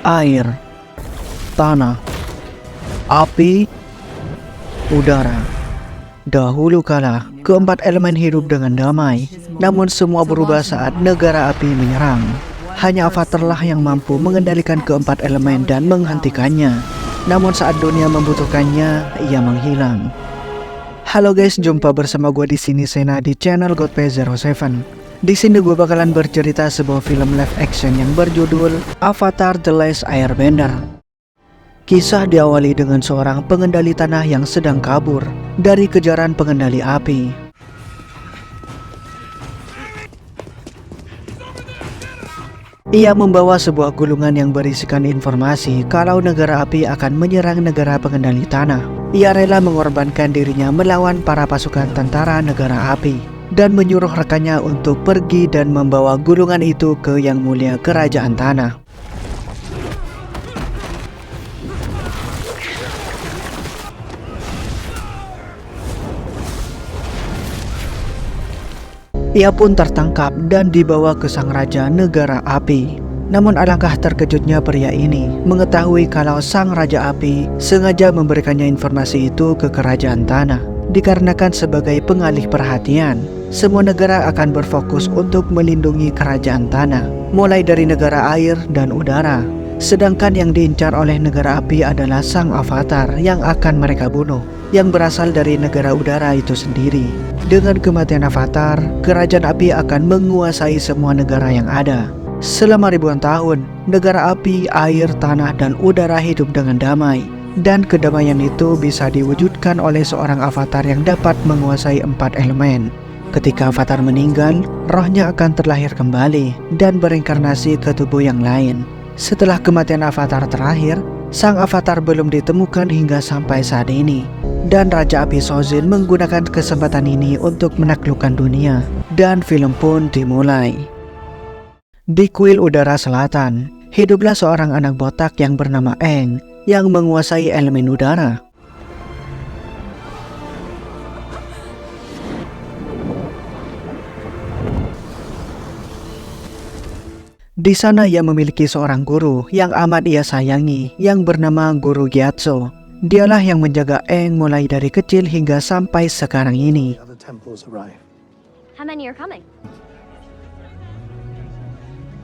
air, tanah, api, udara. Dahulu kala, keempat elemen hidup dengan damai, namun semua berubah saat negara api menyerang. Hanya Avatarlah yang mampu mengendalikan keempat elemen dan menghentikannya. Namun saat dunia membutuhkannya, ia menghilang. Halo guys, jumpa bersama gue di sini Sena di channel GodPay07. Di sini gue bakalan bercerita sebuah film live action yang berjudul Avatar: The Last Airbender. Kisah diawali dengan seorang pengendali tanah yang sedang kabur dari kejaran pengendali api. Ia membawa sebuah gulungan yang berisikan informasi kalau negara api akan menyerang negara pengendali tanah. Ia rela mengorbankan dirinya melawan para pasukan tentara negara api dan menyuruh rekannya untuk pergi dan membawa gulungan itu ke Yang Mulia Kerajaan Tanah. Ia pun tertangkap dan dibawa ke sang raja negara api. Namun alangkah terkejutnya pria ini mengetahui kalau sang raja api sengaja memberikannya informasi itu ke kerajaan tanah. Dikarenakan sebagai pengalih perhatian, semua negara akan berfokus untuk melindungi kerajaan tanah, mulai dari negara air dan udara. Sedangkan yang diincar oleh negara api adalah sang avatar yang akan mereka bunuh, yang berasal dari negara udara itu sendiri. Dengan kematian avatar, kerajaan api akan menguasai semua negara yang ada. Selama ribuan tahun, negara api, air, tanah, dan udara hidup dengan damai. Dan kedamaian itu bisa diwujudkan oleh seorang avatar yang dapat menguasai 4 elemen. Ketika avatar meninggal, rohnya akan terlahir kembali dan berinkarnasi ke tubuh yang lain. Setelah kematian avatar terakhir, sang avatar belum ditemukan hingga sampai saat ini. Dan Raja Api Sozin menggunakan kesempatan ini untuk menaklukkan dunia. Dan film pun dimulai. Di kuil udara selatan, hiduplah seorang anak botak yang bernama Aang yang menguasai elemen udara. Di sana ia memiliki seorang guru yang amat ia sayangi yang bernama Guru Gyatso. Dialah yang menjaga Aang mulai dari kecil hingga sampai sekarang ini. How many are coming?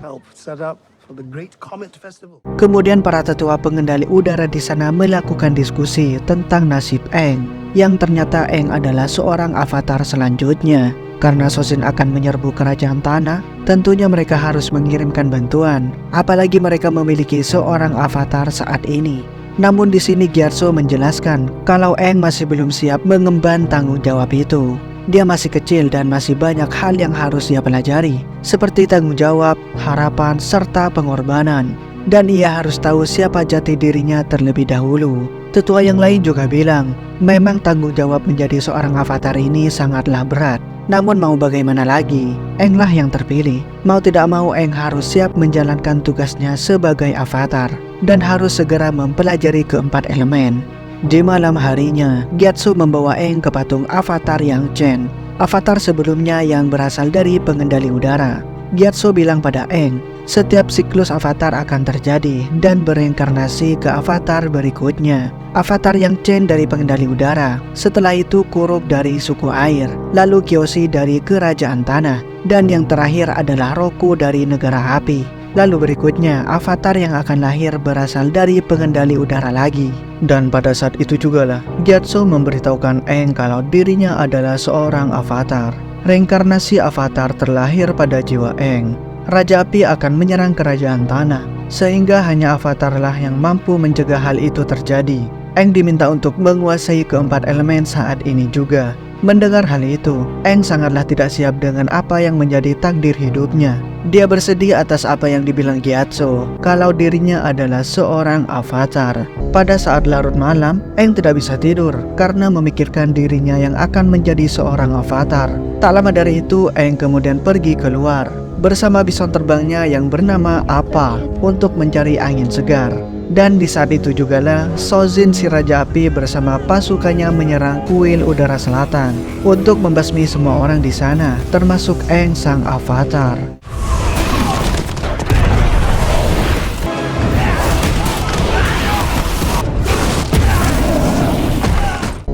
Help set up for the Great Comet Festival. Kemudian para tetua pengendali udara di sana melakukan diskusi tentang nasib Aang, yang ternyata Aang adalah seorang avatar selanjutnya. Karena Sozin akan menyerbu kerajaan tanah, tentunya mereka harus mengirimkan bantuan, apalagi mereka memiliki seorang avatar saat ini. Namun di sini Gyatso menjelaskan kalau Aang masih belum siap mengemban tanggung jawab itu. Dia masih kecil dan masih banyak hal yang harus dia pelajari, seperti tanggung jawab, harapan, serta pengorbanan. Dan ia harus tahu siapa jati dirinya terlebih dahulu. Tetua yang lain juga bilang, memang tanggung jawab menjadi seorang avatar ini sangatlah berat. Namun mau bagaimana lagi, Aang lah yang terpilih. Mau tidak mau Aang harus siap menjalankan tugasnya sebagai avatar dan harus segera mempelajari keempat elemen. Di malam harinya, Gyatso membawa Aang ke patung avatar Yang Chen, avatar sebelumnya yang berasal dari pengendali udara. Gyatso bilang pada Aang, setiap siklus avatar akan terjadi dan bereinkarnasi ke avatar berikutnya. Avatar Yang Chen dari pengendali udara, setelah itu Kuruk dari suku air, lalu Kyoshi dari kerajaan tanah, dan yang terakhir adalah Roku dari negara api. Lalu berikutnya avatar yang akan lahir berasal dari pengendali udara lagi. Dan pada saat itu jugalah Gyatso memberitahukan Aang kalau dirinya adalah seorang avatar. Reinkarnasi avatar terlahir pada jiwa Aang. Raja Api akan menyerang kerajaan tanah, sehingga hanya avatarlah yang mampu mencegah hal itu terjadi. Aang diminta untuk menguasai keempat elemen saat ini juga. Mendengar hal itu, Aang sangatlah tidak siap dengan apa yang menjadi takdir hidupnya. Dia bersedih atas apa yang dibilang Gyatso, kalau dirinya adalah seorang avatar. Pada saat larut malam, Aang tidak bisa tidur karena memikirkan dirinya yang akan menjadi seorang avatar. Tak lama dari itu, Aang kemudian pergi keluar bersama bison terbangnya yang bernama Appa untuk mencari angin segar. Dan di saat itu jugalah Sozin si Raja Api bersama pasukannya menyerang kuil udara selatan untuk membasmi semua orang di sana, termasuk Aang sang avatar.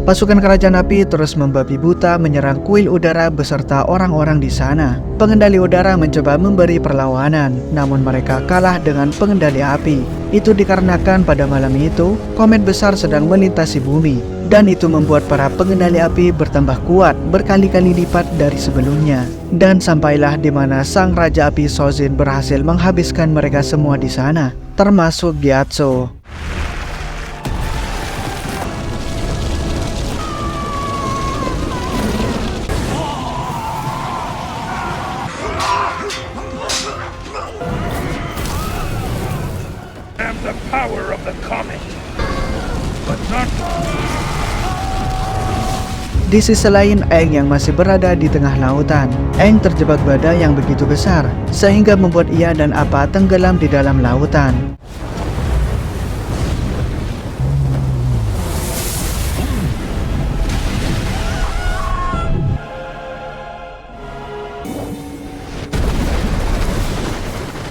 Pasukan kerajaan api terus membabi buta menyerang kuil udara beserta orang-orang di sana. Pengendali udara mencoba memberi perlawanan, namun mereka kalah dengan pengendali api. Itu dikarenakan pada malam itu, komet besar sedang melintasi bumi, dan itu membuat para pengendali api bertambah kuat berkali-kali lipat dari sebelumnya. Dan sampailah di mana sang Raja Api Sozin berhasil menghabiskan mereka semua di sana, termasuk Gyatso. The power of the comet, but not. Di sisi lain, Aang yang masih berada di tengah lautan. Aang terjebak badai yang begitu besar, sehingga membuat ia dan Appa tenggelam di dalam lautan.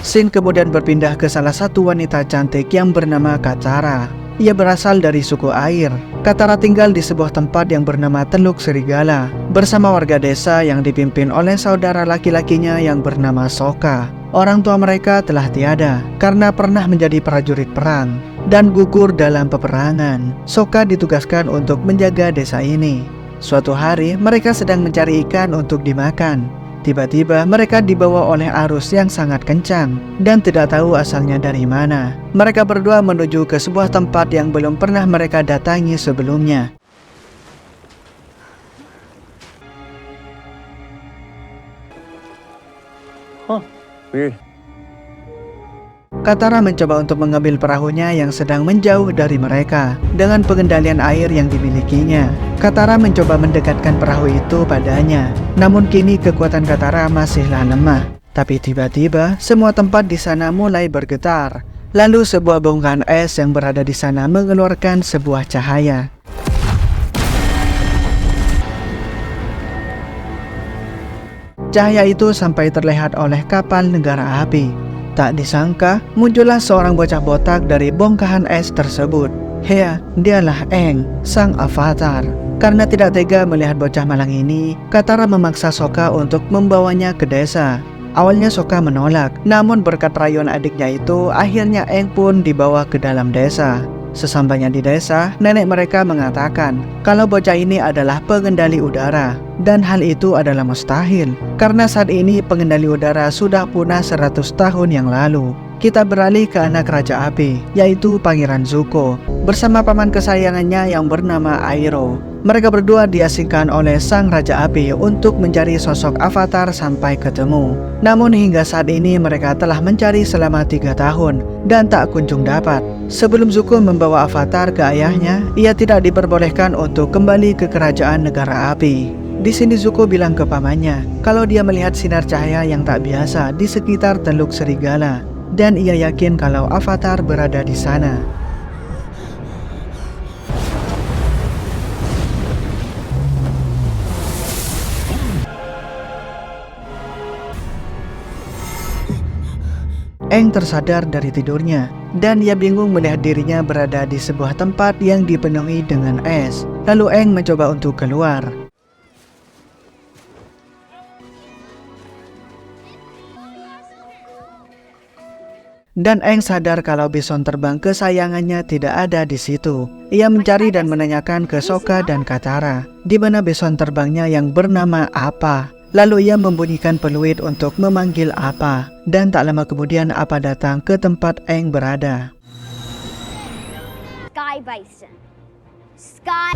Shin kemudian berpindah ke salah satu wanita cantik yang bernama Katara. Ia berasal dari suku air. Katara tinggal di sebuah tempat yang bernama Teluk Serigala bersama warga desa yang dipimpin oleh saudara laki-lakinya yang bernama Sokka. Orang tua mereka telah tiada karena pernah menjadi prajurit perang dan gugur dalam peperangan. Sokka ditugaskan untuk menjaga desa ini. Suatu hari mereka sedang mencari ikan untuk dimakan. Tiba-tiba mereka dibawa oleh arus yang sangat kencang dan tidak tahu asalnya dari mana. Mereka berdua menuju ke sebuah tempat yang belum pernah mereka datangi sebelumnya. Weird. Katara mencoba untuk mengambil perahunya yang sedang menjauh dari mereka dengan pengendalian air yang dimilikinya. Katara mencoba mendekatkan perahu itu padanya, namun kini kekuatan Katara masihlah lemah. Tapi tiba-tiba semua tempat di sana mulai bergetar. Lalu sebuah bongkahan es yang berada di sana mengeluarkan sebuah cahaya. Cahaya itu sampai terlihat oleh kapal negara api. Tak disangka, muncullah seorang bocah botak dari bongkahan es tersebut. Ya, dialah Aang, sang avatar. Karena tidak tega melihat bocah malang ini, Katara memaksa Sokka untuk membawanya ke desa. Awalnya Sokka menolak, namun berkat rayuan adiknya itu, akhirnya Aang pun dibawa ke dalam desa. Sesampainya di desa, nenek mereka mengatakan kalau bocah ini adalah pengendali udara. Dan hal itu adalah mustahil, karena saat ini pengendali udara sudah punah 100 tahun yang lalu. Kita beralih ke anak Raja Api, yaitu Pangeran Zuko, bersama paman kesayangannya yang bernama Iroh. Mereka berdua diasingkan oleh sang Raja Api untuk mencari sosok avatar sampai ketemu. Namun hingga saat ini mereka telah mencari selama 3 tahun dan tak kunjung dapat. Sebelum Zuko membawa avatar ke ayahnya, ia tidak diperbolehkan untuk kembali ke kerajaan negara api. Di sini Zuko bilang ke pamannya kalau dia melihat sinar cahaya yang tak biasa di sekitar Teluk Serigala, dan ia yakin kalau avatar berada di sana. Aang tersadar dari tidurnya, dan ia bingung melihat dirinya berada di sebuah tempat yang dipenuhi dengan es. Lalu Aang mencoba untuk keluar. Dan Aang sadar kalau bison terbang kesayangannya tidak ada di situ. Ia mencari dan menanyakan ke Sokka dan Katara di mana bison terbangnya yang bernama Appa. Lalu ia membunyikan peluit untuk memanggil Appa. Dan tak lama kemudian Appa datang ke tempat Aang berada. Sky Bison. Sky.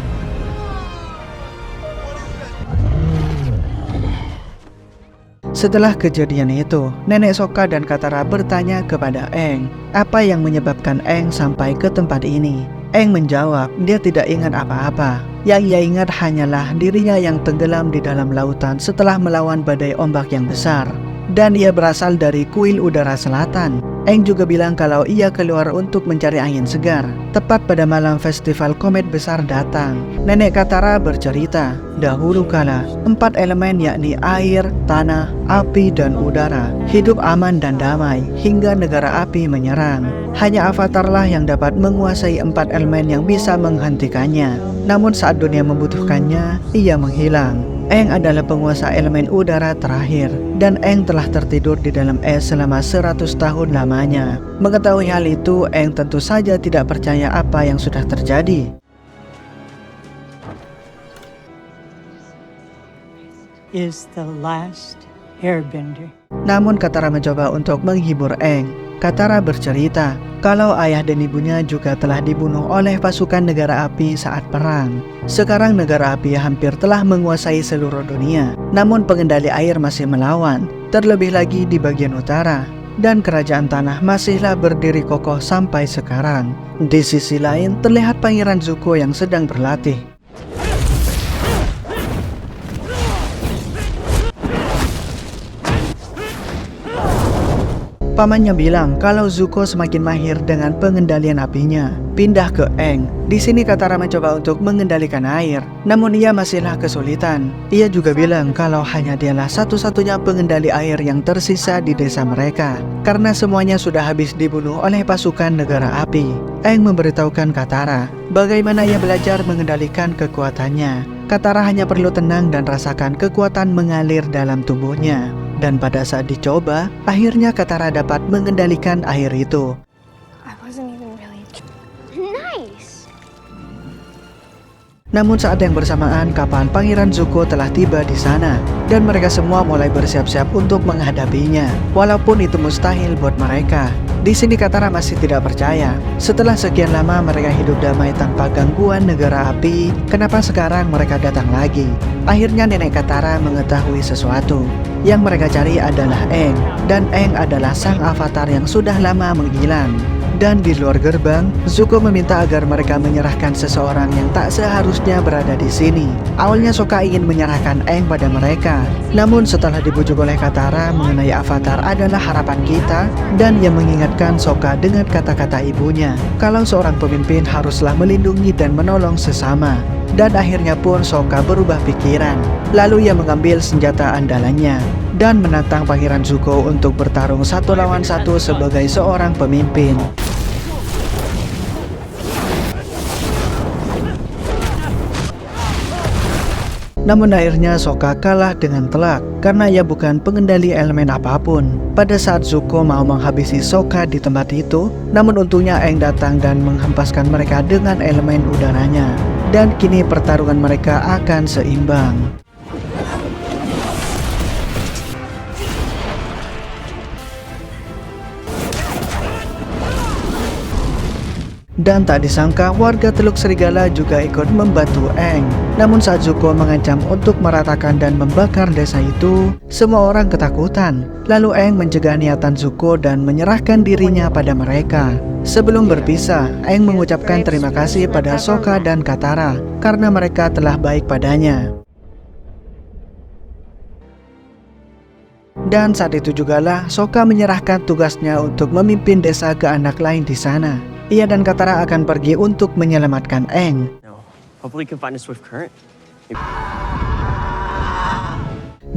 Setelah kejadian itu, nenek Sokka dan Katara bertanya kepada Aang apa yang menyebabkan Aang sampai ke tempat ini. Aang menjawab dia tidak ingat apa-apa. Yang ia ingat hanyalah dirinya yang tenggelam di dalam lautan setelah melawan badai ombak yang besar. Dan ia berasal dari kuil udara selatan. Aang juga bilang kalau ia keluar untuk mencari angin segar. Tepat pada malam festival komet besar datang, nenek Katara bercerita, dahulu kala 4 elemen yakni air, tanah, api, dan udara hidup aman dan damai hingga negara api menyerang. Hanya avatarlah yang dapat menguasai 4 elemen yang bisa menghentikannya. Namun saat dunia membutuhkannya, ia menghilang. Aang adalah penguasa elemen udara terakhir, dan Aang telah tertidur di dalam es selama 100 tahun lamanya. Mengetahui hal itu, Aang tentu saja tidak percaya apa yang sudah terjadi. Is the last airbender. Namun Katara mencoba untuk menghibur Aang. Katara bercerita kalau ayah dan ibunya juga telah dibunuh oleh pasukan negara api saat perang. Sekarang negara api hampir telah menguasai seluruh dunia, namun pengendali air masih melawan, terlebih lagi di bagian utara. Dan kerajaan tanah masihlah berdiri kokoh sampai sekarang. Di sisi lain terlihat Pangeran Zuko yang sedang berlatih. Pamannya bilang kalau Zuko semakin mahir dengan pengendalian apinya. Pindah ke Aang. Di sini Katara mencoba untuk mengendalikan air, namun ia masihlah kesulitan. Ia juga bilang kalau hanya dialah satu-satunya pengendali air yang tersisa di desa mereka, karena semuanya sudah habis dibunuh oleh pasukan negara api. Aang memberitahukan Katara bagaimana ia belajar mengendalikan kekuatannya. Katara hanya perlu tenang dan rasakan kekuatan mengalir dalam tubuhnya. Dan pada saat dicoba, akhirnya Katara dapat mengendalikan air itu. I wasn't even really nice. Namun saat yang bersamaan, kapal Pangeran Zuko telah tiba di sana, dan mereka semua mulai bersiap-siap untuk menghadapinya, walaupun itu mustahil buat mereka. Di sini Katara masih tidak percaya. Setelah sekian lama mereka hidup damai tanpa gangguan negara api, kenapa sekarang mereka datang lagi? Akhirnya nenek Katara mengetahui sesuatu. Yang mereka cari adalah Aang, dan Aang adalah sang avatar yang sudah lama menghilang. Dan di luar gerbang, Zuko meminta agar mereka menyerahkan seseorang yang tak seharusnya berada di sini. Awalnya Sokka ingin menyerahkan Aang pada mereka, namun setelah dibujuk oleh Katara mengenai avatar adalah harapan kita, dan ia mengingatkan Sokka dengan kata-kata ibunya, kalau seorang pemimpin haruslah melindungi dan menolong sesama. Dan akhirnya pun Sokka berubah pikiran. Lalu ia mengambil senjata andalannya dan menantang Pangeran Zuko untuk bertarung 1 lawan 1 sebagai seorang pemimpin. Namun akhirnya Sokka kalah dengan telak karena ia bukan pengendali elemen apapun. Pada saat Zuko mau menghabisi Sokka di tempat itu, namun untungnya Aang datang dan menghempaskan mereka dengan elemen udaranya. Dan kini pertarungan mereka akan seimbang. Dan tak disangka warga Teluk Serigala juga ikut membantu Aang. Namun saat Zuko mengancam untuk meratakan dan membakar desa itu, semua orang ketakutan. Lalu Aang mencegah niatan Zuko dan menyerahkan dirinya pada mereka. Sebelum berpisah, Aang mengucapkan terima kasih pada Sokka dan Katara karena mereka telah baik padanya. Dan saat itu jugalah Sokka menyerahkan tugasnya untuk memimpin desa ke anak lain di sana. Ia dan Katara akan pergi untuk menyelamatkan Aang. Hopefully you can find a swift current.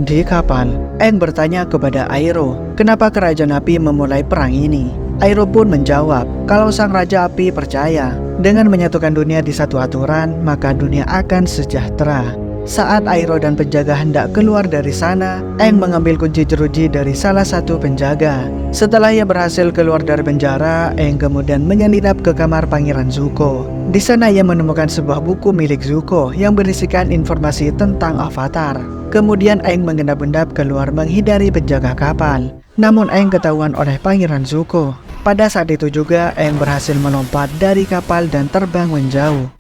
Di kapal, Aang bertanya kepada Iroh, kenapa kerajaan api memulai perang ini? Iroh pun menjawab, kalau sang raja api percaya, dengan menyatukan dunia di satu aturan, maka dunia akan sejahtera. Saat Iroh dan penjaga hendak keluar dari sana, Aang mengambil kunci jeruji dari salah satu penjaga. Setelah ia berhasil keluar dari penjara, Aang kemudian menyelinap ke kamar Pangeran Zuko. Di sana ia menemukan sebuah buku milik Zuko yang berisikan informasi tentang avatar. Kemudian Aang mengendap-endap keluar menghindari penjaga kapal. Namun Aang ketahuan oleh Pangeran Zuko. Pada saat itu juga Aang berhasil melompat dari kapal dan terbang menjauh.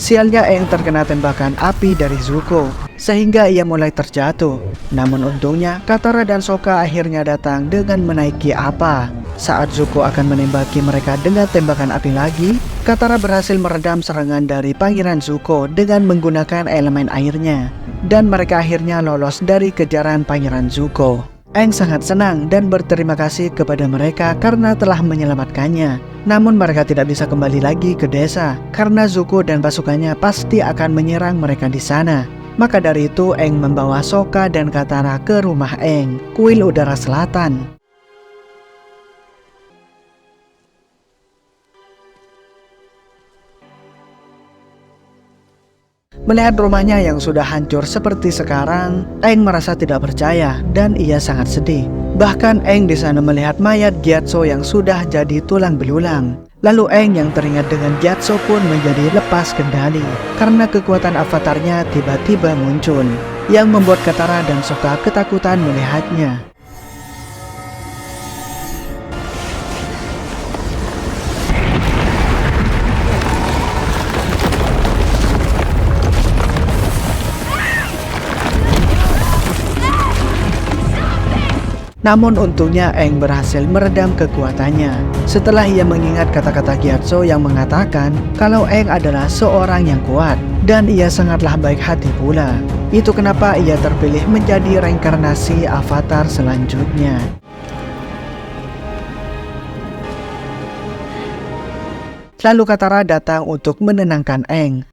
Sialnya Aang terkena tembakan api dari Zuko, sehingga ia mulai terjatuh. Namun untungnya Katara dan Sokka akhirnya datang dengan menaiki apa. Saat Zuko akan menembaki mereka dengan tembakan api lagi, Katara berhasil meredam serangan dari Pangeran Zuko dengan menggunakan elemen airnya. Dan mereka akhirnya lolos dari kejaran Pangeran Zuko. Aang sangat senang dan berterima kasih kepada mereka karena telah menyelamatkannya. Namun mereka tidak bisa kembali lagi ke desa karena Zuko dan pasukannya pasti akan menyerang mereka di sana. Maka dari itu Aang membawa Sokka dan Katara ke rumah Aang, kuil udara selatan. Melihat rumahnya yang sudah hancur seperti sekarang, Aang merasa tidak percaya dan ia sangat sedih. Bahkan Aang di sana melihat mayat Gyatso yang sudah jadi tulang belulang. Lalu Aang yang teringat dengan Gyatso pun menjadi lepas kendali karena kekuatan avatarnya tiba-tiba muncul, yang membuat Katara dan Sokka ketakutan melihatnya. Namun untungnya Aang berhasil meredam kekuatannya setelah ia mengingat kata-kata Gyatso yang mengatakan kalau Aang adalah seorang yang kuat dan ia sangatlah baik hati pula. Itu kenapa ia terpilih menjadi reinkarnasi avatar selanjutnya. Lalu Katara datang untuk menenangkan Aang.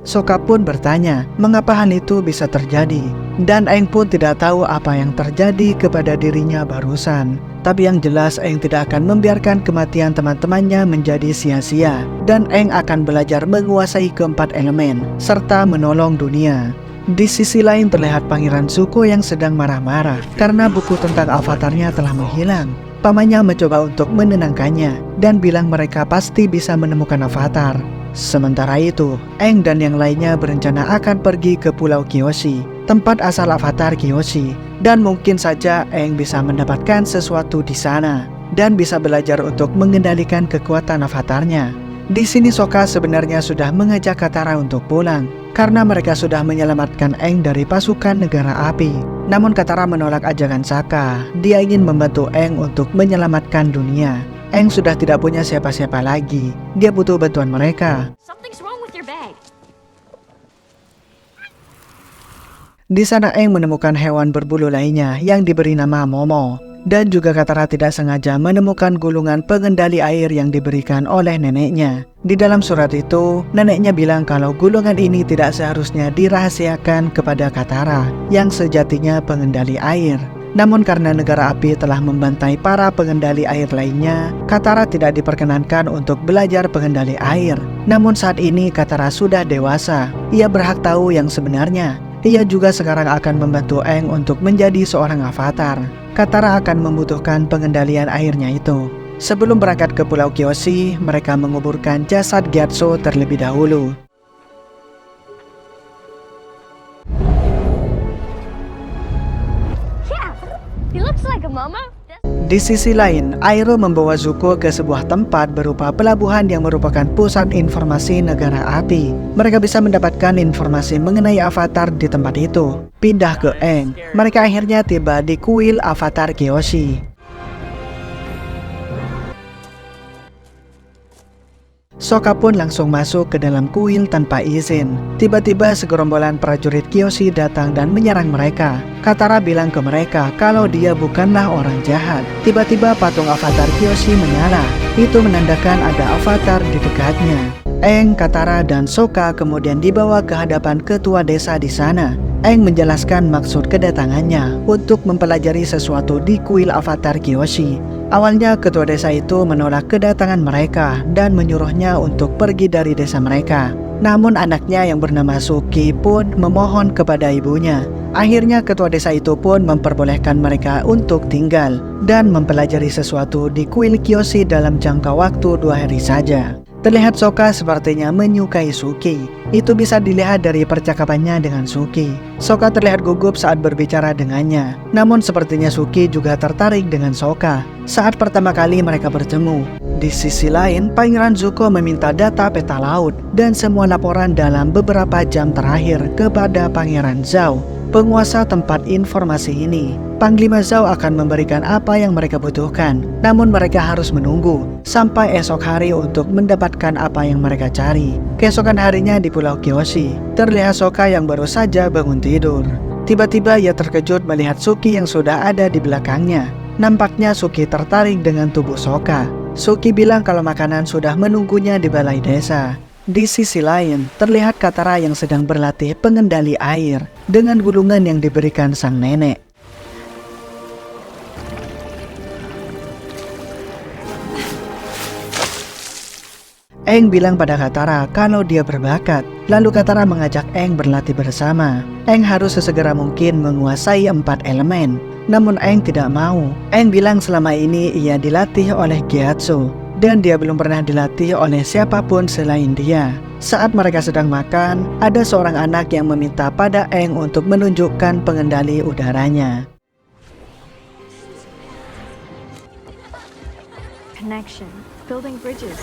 Sokka pun bertanya mengapa hal itu bisa terjadi, dan Aang pun tidak tahu apa yang terjadi kepada dirinya barusan. Tapi yang jelas Aang tidak akan membiarkan kematian teman-temannya menjadi sia-sia, dan Aang akan belajar menguasai keempat elemen serta menolong dunia. Di sisi lain terlihat Pangeran Zuko yang sedang marah-marah karena buku tentang avatarnya telah menghilang. Pamannya mencoba untuk menenangkannya dan bilang mereka pasti bisa menemukan avatar. Sementara itu, Aang dan yang lainnya berencana akan pergi ke Pulau Kyoshi, tempat asal avatar Kyoshi, dan mungkin saja Aang bisa mendapatkan sesuatu di sana dan bisa belajar untuk mengendalikan kekuatan avatarnya. Di sini Sokka sebenarnya sudah mengajak Katara untuk pulang karena mereka sudah menyelamatkan Aang dari pasukan negara api. Namun Katara menolak ajakan Sokka. Dia ingin membantu Aang untuk menyelamatkan dunia. Aang sudah tidak punya siapa-siapa lagi. Dia butuh bantuan mereka. Something's wrong with your bag. Di sana Aang menemukan hewan berbulu lainnya yang diberi nama Momo. Dan juga Katara tidak sengaja menemukan gulungan pengendali air yang diberikan oleh neneknya. Di dalam surat itu, neneknya bilang kalau gulungan ini tidak seharusnya dirahasiakan kepada Katara yang sejatinya pengendali air. Namun karena negara api telah membantai para pengendali air lainnya, Katara tidak diperkenankan untuk belajar pengendali air. Namun saat ini Katara sudah dewasa, ia berhak tahu yang sebenarnya. Ia juga sekarang akan membantu Aang untuk menjadi seorang avatar. Katara akan membutuhkan pengendalian airnya itu. Sebelum berangkat ke Pulau Kyoshi, mereka menguburkan jasad Gyatso terlebih dahulu. Yeah, he looks like a mama. Di sisi lain, Iroh membawa Zuko ke sebuah tempat berupa pelabuhan yang merupakan pusat informasi negara api. Mereka bisa mendapatkan informasi mengenai avatar di tempat itu. Pindah ke Aang, mereka akhirnya tiba di kuil avatar Kyoshi. Sokka pun langsung masuk ke dalam kuil tanpa izin. Tiba-tiba segerombolan prajurit Kyoshi datang dan menyerang mereka. Katara bilang ke mereka kalau dia bukanlah orang jahat. Tiba-tiba patung avatar Kyoshi menyala. Itu menandakan ada avatar di dekatnya. Aang, Katara, dan Sokka kemudian dibawa ke hadapan ketua desa di sana. Aang menjelaskan maksud kedatangannya untuk mempelajari sesuatu di kuil avatar Kyoshi. Awalnya ketua desa itu menolak kedatangan mereka dan menyuruhnya untuk pergi dari desa mereka. Namun anaknya yang bernama Suki pun memohon kepada ibunya. Akhirnya ketua desa itu pun memperbolehkan mereka untuk tinggal dan mempelajari sesuatu di kuil Kyoshi dalam jangka waktu 2 hari saja. Terlihat Sokka sepertinya menyukai Suki. Itu bisa dilihat dari percakapannya dengan Suki. Sokka terlihat gugup saat berbicara dengannya. Namun sepertinya Suki juga tertarik dengan Sokka saat pertama kali mereka bertemu. Di sisi lain, Pangeran Zuko meminta data peta laut dan semua laporan dalam beberapa jam terakhir kepada Pangeran Zhao, penguasa tempat informasi ini. Panglima Zhao akan memberikan apa yang mereka butuhkan, namun mereka harus menunggu sampai esok hari untuk mendapatkan apa yang mereka cari. Keesokan harinya di Pulau Kyoshi, terlihat Sokka yang baru saja bangun tidur. Tiba-tiba ia terkejut melihat Suki yang sudah ada di belakangnya. Nampaknya Suki tertarik dengan tubuh Sokka. Suki bilang kalau makanan sudah menunggunya di balai desa. Di sisi lain, terlihat Katara yang sedang berlatih pengendali air dengan gulungan yang diberikan sang nenek. Aang bilang pada Katara kalau dia berbakat. Lalu Katara mengajak Aang berlatih bersama. Aang harus sesegera mungkin menguasai 4 elemen. Namun Aang tidak mau. Aang bilang selama ini ia dilatih oleh Gyatso dan dia belum pernah dilatih oleh siapapun selain dia. Saat mereka sedang makan, ada seorang anak yang meminta pada Aang untuk menunjukkan pengendali udaranya. Connection. Building bridges.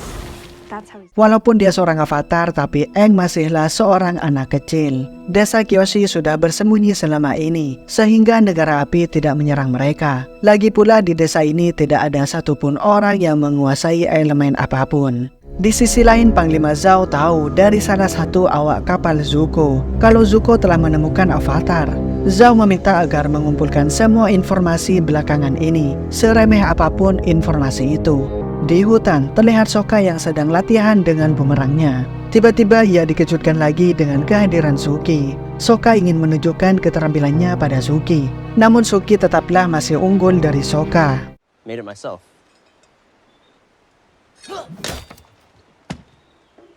That's how he's... Walaupun dia seorang avatar, tapi Aang masihlah seorang anak kecil. Desa Kyoshi sudah bersembunyi selama ini, sehingga negara api tidak menyerang mereka. Lagi pula di desa ini tidak ada satupun orang yang menguasai elemen apapun. Di sisi lain, Panglima Zhao tahu dari salah satu awak kapal Zuko kalau Zuko telah menemukan avatar. Zhao meminta agar mengumpulkan semua informasi belakangan ini, seremeh apapun informasi itu. Di hutan, terlihat Sokka yang sedang latihan dengan bumerangnya. Tiba-tiba ia dikejutkan lagi dengan kehadiran Suki. Sokka ingin menunjukkan keterampilannya pada Suki. Namun Suki tetaplah masih unggul dari Sokka. Made it myself.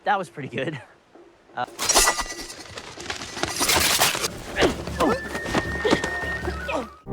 That was pretty good.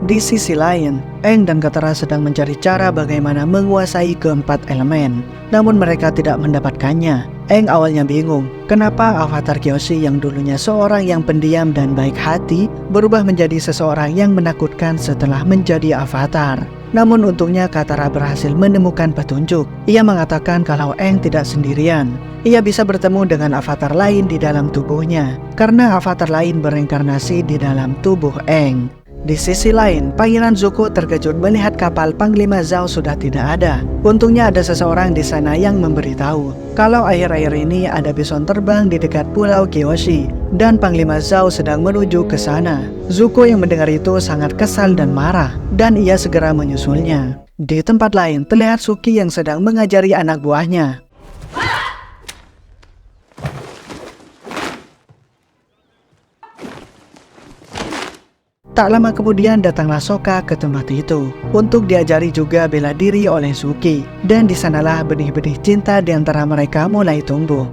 Di sisi lain, Aang dan Katara sedang mencari cara bagaimana menguasai keempat elemen. Namun mereka tidak mendapatkannya. Aang awalnya bingung, kenapa avatar Kyoshi yang dulunya seorang yang pendiam dan baik hati berubah menjadi seseorang yang menakutkan setelah menjadi avatar. Namun untungnya Katara berhasil menemukan petunjuk. Ia mengatakan kalau Aang tidak sendirian. Ia bisa bertemu dengan avatar lain di dalam tubuhnya, karena avatar lain bereinkarnasi di dalam tubuh Aang. Di sisi lain, Pangeran Zuko terkejut melihat kapal Panglima Zhao sudah tidak ada. Untungnya ada seseorang di sana yang memberitahu kalau akhir-akhir ini ada bison terbang di dekat Pulau Kyoshi dan Panglima Zhao sedang menuju ke sana. Zuko yang mendengar itu sangat kesal dan marah dan ia segera menyusulnya. Di tempat lain, terlihat Suki yang sedang mengajari anak buahnya. Tak lama kemudian datanglah Sokka ke tempat itu untuk diajari juga bela diri oleh Suki, dan di sanalah benih-benih cinta di antara mereka mulai tumbuh.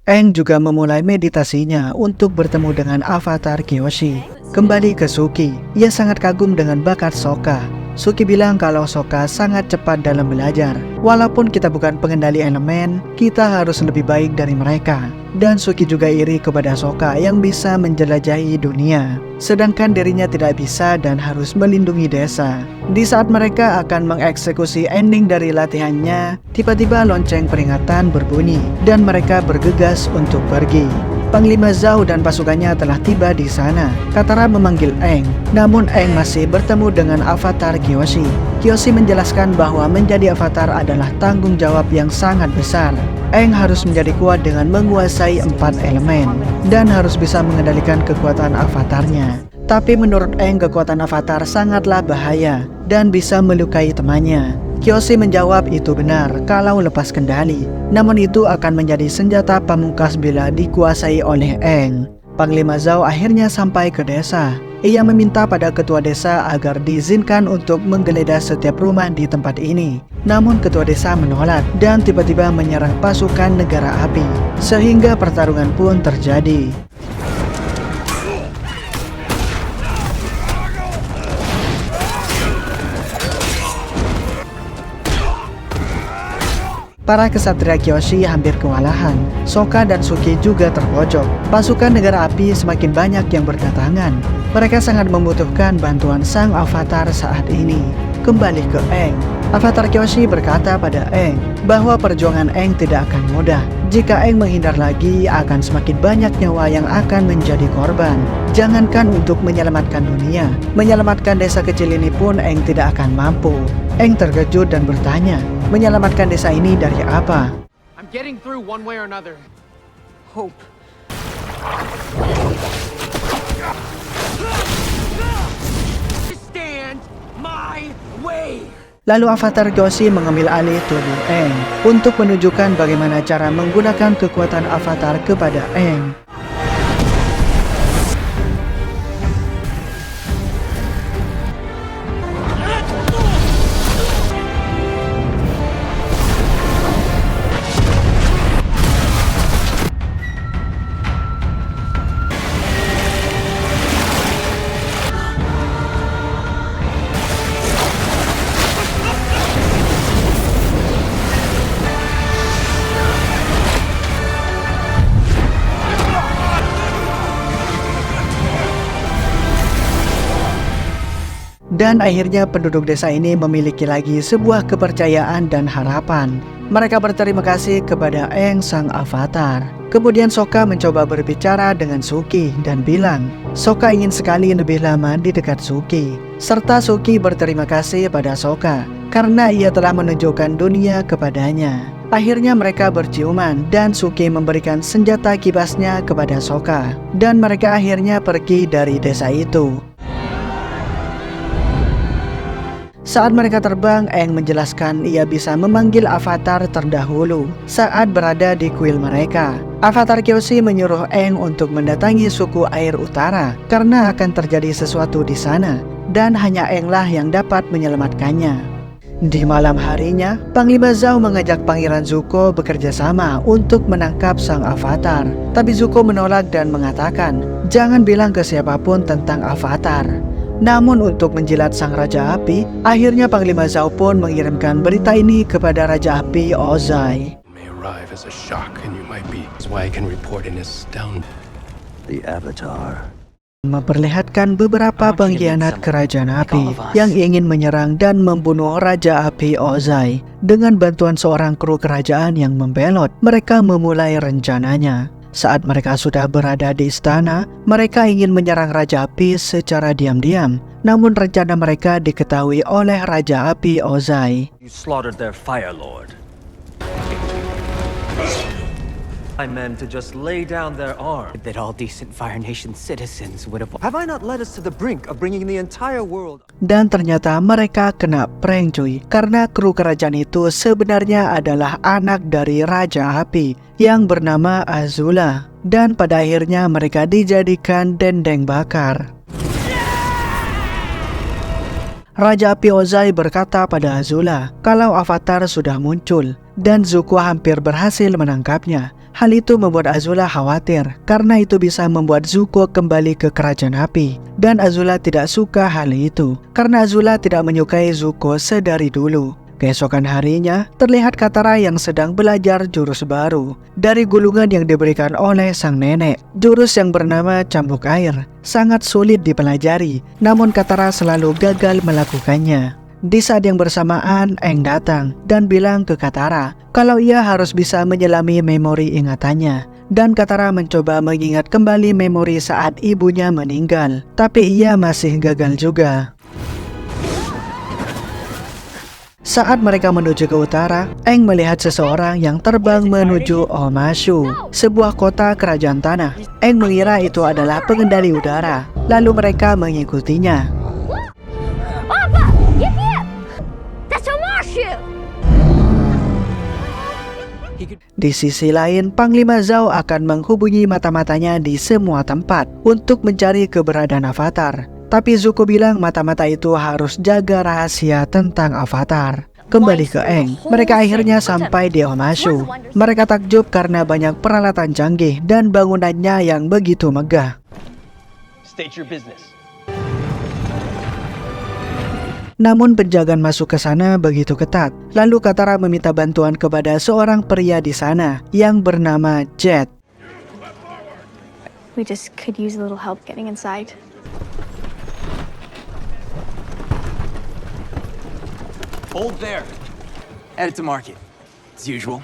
Aang juga memulai meditasinya untuk bertemu dengan avatar Kyoshi. Kembali ke Suki, ia sangat kagum dengan bakat Sokka. Suki bilang kalau Sokka sangat cepat dalam belajar. Walaupun kita bukan pengendali elemen, kita harus lebih baik dari mereka. Dan Suki juga iri kepada Sokka yang bisa menjelajahi dunia, sedangkan dirinya tidak bisa dan harus melindungi desa. Di saat mereka akan mengeksekusi ending dari latihannya, tiba-tiba lonceng peringatan berbunyi dan mereka bergegas untuk pergi. Panglima Zhao dan pasukannya telah tiba di sana. Katara memanggil Aang, namun Aang masih bertemu dengan avatar Kyoshi. Kyoshi menjelaskan bahwa menjadi avatar adalah tanggung jawab yang sangat besar. Aang harus menjadi kuat dengan menguasai 4 elemen dan harus bisa mengendalikan kekuatan avatarnya. Tapi menurut Aang, kekuatan avatar sangatlah bahaya dan bisa melukai temannya. Kyoshi menjawab itu benar kalau lepas kendali, namun itu akan menjadi senjata pamungkas bila dikuasai oleh Aang. Panglima Zhao akhirnya sampai ke desa. Ia meminta pada ketua desa agar diizinkan untuk menggeledah setiap rumah di tempat ini. Namun ketua desa menolak dan tiba-tiba menyerang pasukan negara api, sehingga pertarungan pun terjadi. Para kesatria Kyoshi hampir kewalahan. Sokka dan Suki juga terpojok. Pasukan negara api semakin banyak yang berdatangan. Mereka sangat membutuhkan bantuan sang avatar saat ini. Kembali ke Aang. Avatar Kyoshi berkata pada Aang bahwa perjuangan Aang tidak akan mudah. Jika Aang menghindar lagi, akan semakin banyak nyawa yang akan menjadi korban. Jangankan untuk menyelamatkan dunia, menyelamatkan desa kecil ini pun Aang tidak akan mampu. Aang terkejut dan bertanya, menyelamatkan desa ini dari apa? I'm getting through one way or another. Hope. Stand my way. Lalu avatar Kyoshi mengambil alih tubuh Aang untuk menunjukkan bagaimana cara menggunakan kekuatan avatar kepada Aang. Dan akhirnya penduduk desa ini memiliki lagi sebuah kepercayaan dan harapan. Mereka berterima kasih kepada Aang sang avatar. Kemudian Sokka mencoba berbicara dengan Suki dan bilang, Sokka ingin sekali lebih lama di dekat Suki. Serta Suki berterima kasih pada Sokka karena ia telah menunjukkan dunia kepadanya. Akhirnya mereka berciuman dan Suki memberikan senjata kibasnya kepada Sokka. Dan mereka akhirnya pergi dari desa itu. Saat mereka terbang, Aang menjelaskan ia bisa memanggil avatar terdahulu saat berada di kuil mereka. Avatar Kyoshi menyuruh Aang untuk mendatangi suku air utara karena akan terjadi sesuatu di sana dan hanya Aang-lah yang dapat menyelamatkannya. Di malam harinya, Panglima Zhao mengajak Pangeran Zuko bekerja sama untuk menangkap sang avatar. Tapi Zuko menolak dan mengatakan, jangan bilang ke siapapun tentang avatar. Namun untuk menjilat sang Raja Api, akhirnya Panglima Zhao pun mengirimkan berita ini kepada Raja Api Ozai. May arrive as a shock, and you might be. That's why I can report in astounding. The Avatar. Memperlihatkan beberapa pengkhianat Kerajaan Api yang ingin menyerang dan membunuh Raja Api Ozai. Dengan bantuan seorang kru kerajaan yang membelot, mereka memulai rencananya. Saat mereka sudah berada di istana, mereka ingin menyerang Raja Api secara diam-diam. Namun rencana mereka diketahui oleh Raja Api Ozai. You slaughtered their Fire Lord. I meant to just lay down their arms. That all decent Fire Nation citizens would have... Have I not led us to the brink of bringing the entire world? Dan ternyata mereka kena prank cuy, karena kru kerajaan itu sebenarnya adalah anak dari Raja Api yang bernama Azula. Dan pada akhirnya mereka dijadikan dendeng bakar. Raja Api Ozai berkata pada Azula kalau avatar sudah muncul dan Zuko hampir berhasil menangkapnya. Hal itu membuat Azula khawatir karena itu bisa membuat Zuko kembali ke Kerajaan Api. Dan Azula tidak suka hal itu karena Azula tidak menyukai Zuko sedari dulu. Keesokan harinya, terlihat Katara yang sedang belajar jurus baru dari gulungan yang diberikan oleh sang nenek. Jurus yang bernama Cambuk Air sangat sulit dipelajari, namun Katara selalu gagal melakukannya. Di saat yang bersamaan, Aang datang dan bilang ke Katara kalau ia harus bisa menyelami memori ingatannya. Dan Katara mencoba mengingat kembali memori saat ibunya meninggal, tapi ia masih gagal juga. Saat mereka menuju ke utara, Aang melihat seseorang yang terbang menuju Omashu, sebuah kota kerajaan tanah. Aang mengira itu adalah pengendali udara, lalu mereka mengikutinya. Di sisi lain, Panglima Zhao akan menghubungi mata-matanya di semua tempat untuk mencari keberadaan avatar. Tapi Zuko bilang mata-mata itu harus jaga rahasia tentang avatar. Kembali ke Aang, mereka akhirnya sampai di Omashu. Mereka takjub karena banyak peralatan canggih dan bangunannya yang begitu megah. State your business. Namun penjagaan masuk ke sana begitu ketat. Lalu Katara meminta bantuan kepada seorang pria di sana yang bernama Jet. We just could use a little help getting inside. Hold there. Headed to market. As usual.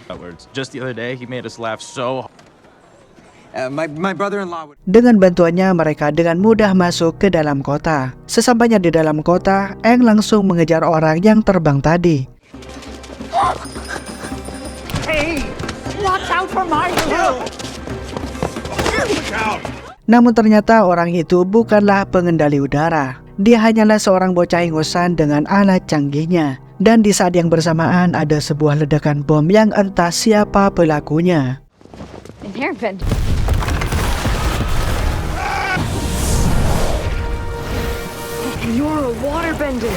Just the other day, he made us laugh so hard. My brother-in-law would... Dengan bantuannya mereka dengan mudah masuk ke dalam kota. Sesampainya di dalam kota, Aang langsung mengejar orang yang terbang tadi. Hey, watch out for my hill! Namun ternyata orang itu bukanlah pengendali udara. Dia hanyalah seorang bocah ingusan dengan alat canggihnya. Dan di saat yang bersamaan ada sebuah ledakan bom yang entah siapa pelakunya. An airbender. You're a waterbender.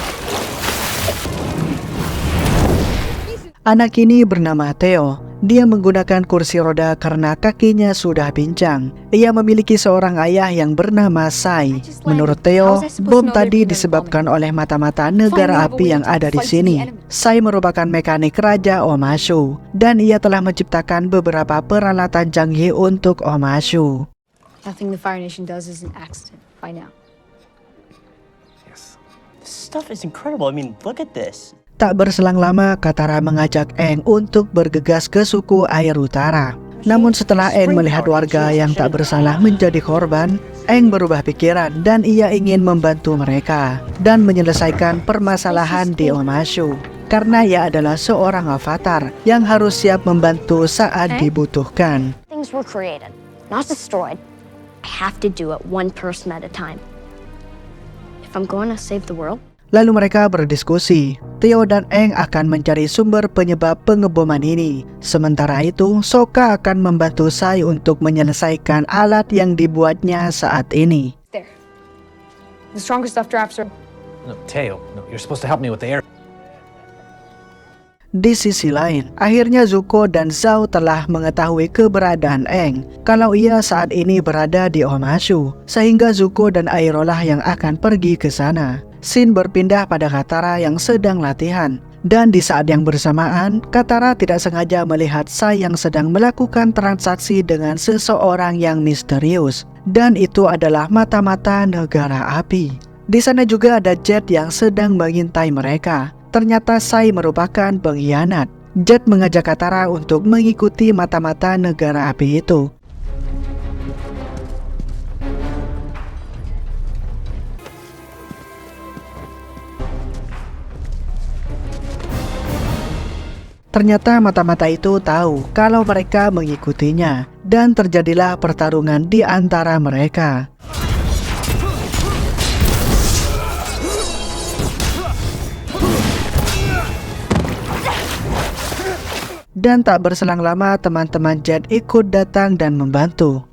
Anak ini bernama Theo. Dia menggunakan kursi roda karena kakinya sudah pincang. Ia memiliki seorang ayah yang bernama Sai. Menurut Theo, bom tadi disebabkan oleh mata-mata negara api yang ada di sini. Sai merupakan mekanik Raja Omashu, dan ia telah menciptakan beberapa peralatan canggih untuk Omashu. Nothing the Fire Nation does is an accident by now. Yes. This stuff is incredible. I mean, look at this. Tak berselang lama, Katara mengajak Aang untuk bergegas ke suku Air Utara. Namun setelah Aang melihat warga yang tak bersalah menjadi korban, Aang berubah pikiran dan ia ingin membantu mereka dan menyelesaikan permasalahan di Omashu. Karena ia adalah seorang avatar yang harus siap membantu saat dibutuhkan. Things were created, not destroyed. I have to do it one person at a time. If I'm going to save the world. Lalu mereka berdiskusi. Tio dan Aang akan mencari sumber penyebab pengeboman ini. Sementara itu, Sokka akan membantu Sai untuk menyelesaikan alat yang dibuatnya saat ini. There. The strongest stuff traps are... No, Teo, no, you're supposed to help me with the air. Di sisi lain, akhirnya Zuko dan Zhao telah mengetahui keberadaan Aang kalau ia saat ini berada di Omashu, sehingga Zuko dan Iroh lah yang akan pergi ke sana. Scene berpindah pada Katara yang sedang latihan, dan di saat yang bersamaan, Katara tidak sengaja melihat Sai yang sedang melakukan transaksi dengan seseorang yang misterius, dan itu adalah mata-mata negara api. Di sana juga ada Jet yang sedang mengintai mereka. Ternyata Sai merupakan pengkhianat. Jet mengajak Katara untuk mengikuti mata-mata negara api itu. Ternyata mata-mata itu tahu kalau mereka mengikutinya, dan terjadilah pertarungan di antara mereka. Dan tak berselang lama teman-teman Jet ikut datang dan membantu.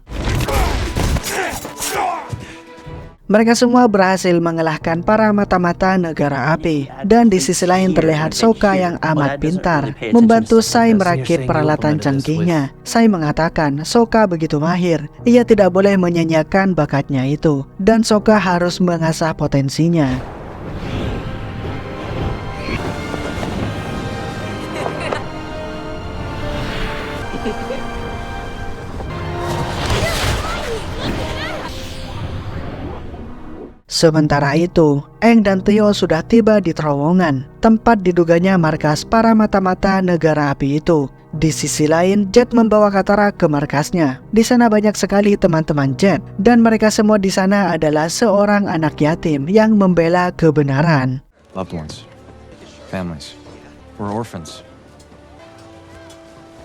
Mereka semua berhasil mengalahkan para mata-mata negara api. Dan di sisi lain terlihat Sokka yang amat pintar membantu Sai merakit peralatan canggihnya. Sai mengatakan Sokka begitu mahir, ia tidak boleh menyanyiakan bakatnya itu, dan Sokka harus mengasah potensinya. Sementara itu, Aang dan Tio sudah tiba di terowongan, tempat diduganya markas para mata-mata negara api itu. Di sisi lain, Jet membawa Katara ke markasnya. Di sana banyak sekali teman-teman Jet, dan mereka semua di sana adalah seorang anak yatim yang membela kebenaran. Loved ones, families, we're orphans.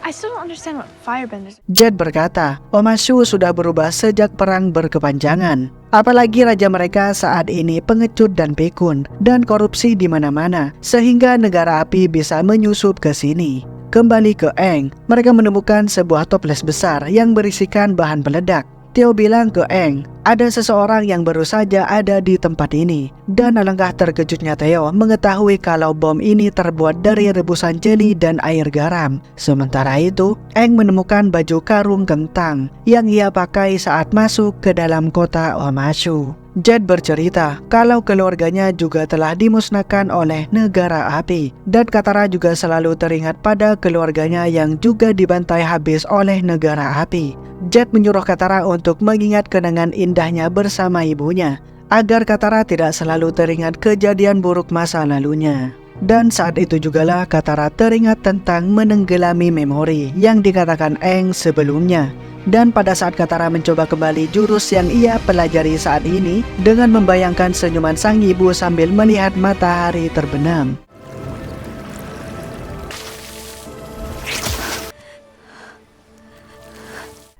I still don't understand what firebenders... Jet berkata, Omashu sudah berubah sejak perang berkepanjangan. Apalagi raja mereka saat ini pengecut dan pikun, dan korupsi di mana-mana, sehingga negara api bisa menyusup ke sini. Kembali ke Aang, mereka menemukan sebuah toples besar yang berisikan bahan peledak. Tio bilang ke Aang, ada seseorang yang baru saja ada di tempat ini. Dan alangkah terkejutnya Tio mengetahui kalau bom ini terbuat dari rebusan jeli dan air garam. Sementara itu, Aang menemukan baju karung kentang yang ia pakai saat masuk ke dalam kota Omashu. Jet bercerita kalau keluarganya juga telah dimusnahkan oleh negara api, dan Katara juga selalu teringat pada keluarganya yang juga dibantai habis oleh negara api. Jet menyuruh Katara untuk mengingat kenangan indahnya bersama ibunya, agar Katara tidak selalu teringat kejadian buruk masa lalunya. Dan saat itu jugalah Katara teringat tentang menenggelami memori yang dikatakan Aang sebelumnya. Dan pada saat Katara mencoba kembali jurus yang ia pelajari saat ini, dengan membayangkan senyuman sang ibu sambil melihat matahari terbenam.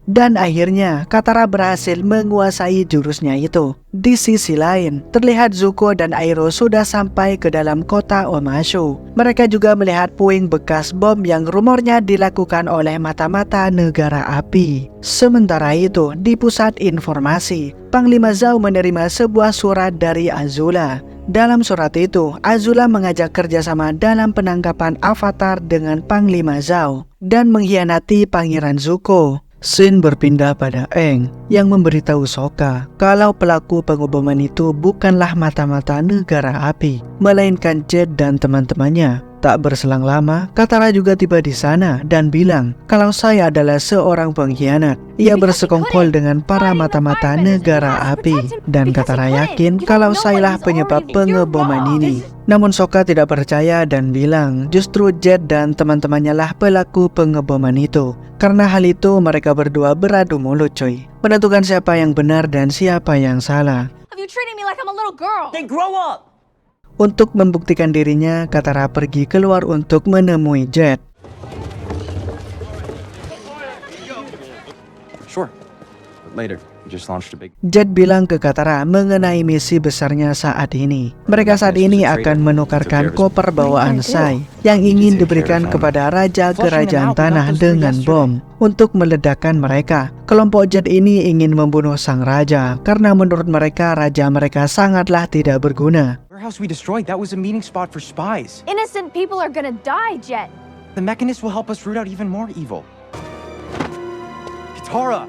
Dan akhirnya Katara berhasil menguasai jurusnya itu. Di sisi lain, terlihat Zuko dan Iroh sudah sampai ke dalam kota Omashu. Mereka juga melihat puing bekas bom yang rumornya dilakukan oleh mata-mata negara api. Sementara itu, di pusat informasi, Panglima Zhao menerima sebuah surat dari Azula. Dalam surat itu, Azula mengajak kerjasama dalam penangkapan Avatar dengan Panglima Zhao dan mengkhianati Pangeran Zuko. Scene berpindah pada Aang yang memberitahu Sokka kalau pelaku pengeboman itu bukanlah mata-mata negara api, melainkan Jet dan teman-temannya. Tak berselang lama, Katara juga tiba di sana dan bilang kalau Sai adalah seorang pengkhianat. Ia bersekongkol dengan para mata-mata negara api, dan Katara yakin kalau Sai lah penyebab pengeboman ini. Namun Sokka tidak percaya dan bilang justru Jet dan teman-temannya lah pelaku pengeboman itu. Karena hal itu mereka berdua beradu mulut cuy, menentukan siapa yang benar dan siapa yang salah. You treating me like I'm a little girl. Then grow up! Untuk membuktikan dirinya, Katara pergi keluar untuk menemui Jet. Sure. But later, we just launched a big... Jet bilang ke Katara mengenai misi besarnya saat ini. Mereka saat ini akan menukarkan koper bawaan Sai yang ingin diberikan kepada Raja Kerajaan Tanah dengan bom untuk meledakkan mereka. Kelompok Jet ini ingin membunuh sang raja karena menurut mereka raja mereka sangatlah tidak berguna. warehouse we destroyed, that was a meeting spot for spies. Innocent people are gonna die, Jet. The Mechanist will help us root out even more evil. Katara!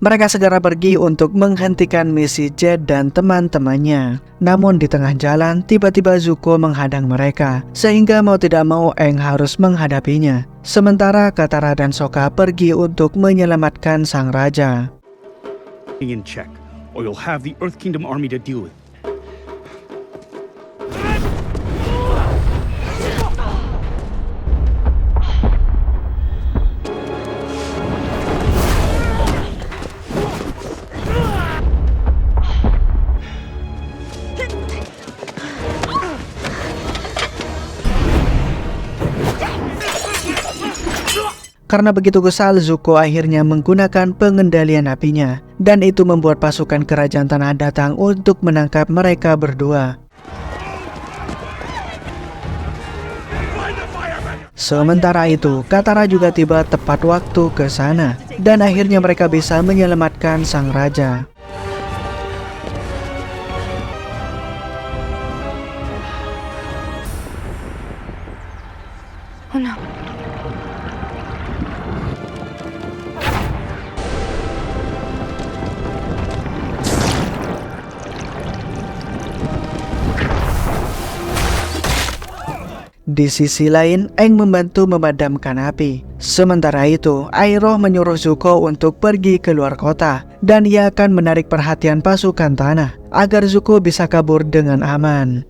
Mereka segera pergi untuk menghentikan misi Jet dan teman-temannya. Namun di tengah jalan, tiba-tiba Zuko menghadang mereka, sehingga mau tidak mau Aang harus menghadapinya. Sementara Katara dan Sokka pergi untuk menyelamatkan sang raja. In check, or you'll have the Earth Kingdom army to deal with. Karena begitu kesal, Zuko akhirnya menggunakan pengendalian apinya, dan itu membuat pasukan kerajaan tanah datang untuk menangkap mereka berdua. Sementara itu, Katara juga tiba tepat waktu ke sana, dan akhirnya mereka bisa menyelamatkan sang raja. Oh no. Di sisi lain, Aang membantu memadamkan api. Sementara itu, Iroh menyuruh Zuko untuk pergi keluar kota, dan ia akan menarik perhatian pasukan tanah agar Zuko bisa kabur dengan aman.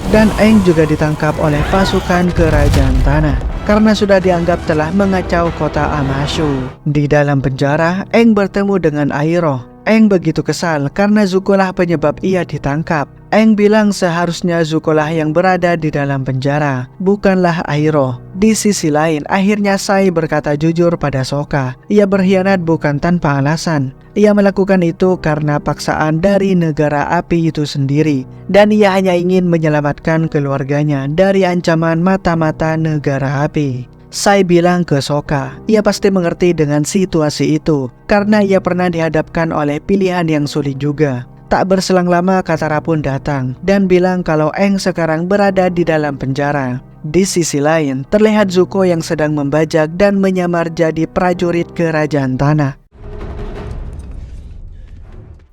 Dan Aang juga ditangkap oleh pasukan kerajaan tanah karena sudah dianggap telah mengacau kota Amashu. Di dalam penjara, Aang bertemu dengan Iroh. Aang begitu kesal karena Zuko lah penyebab ia ditangkap. Aang bilang seharusnya Zuko lah yang berada di dalam penjara, bukanlah Iroh. Di sisi lain, akhirnya Sai berkata jujur pada Sokka. Ia berkhianat bukan tanpa alasan. Ia melakukan itu karena paksaan dari negara api itu sendiri, dan ia hanya ingin menyelamatkan keluarganya dari ancaman mata-mata negara api. Sai bilang ke Sokka, ia pasti mengerti dengan situasi itu, karena ia pernah dihadapkan oleh pilihan yang sulit juga. Tak berselang lama, Katara pun datang dan bilang kalau Aang sekarang berada di dalam penjara. Di sisi lain, terlihat Zuko yang sedang membajak dan menyamar jadi prajurit kerajaan tanah.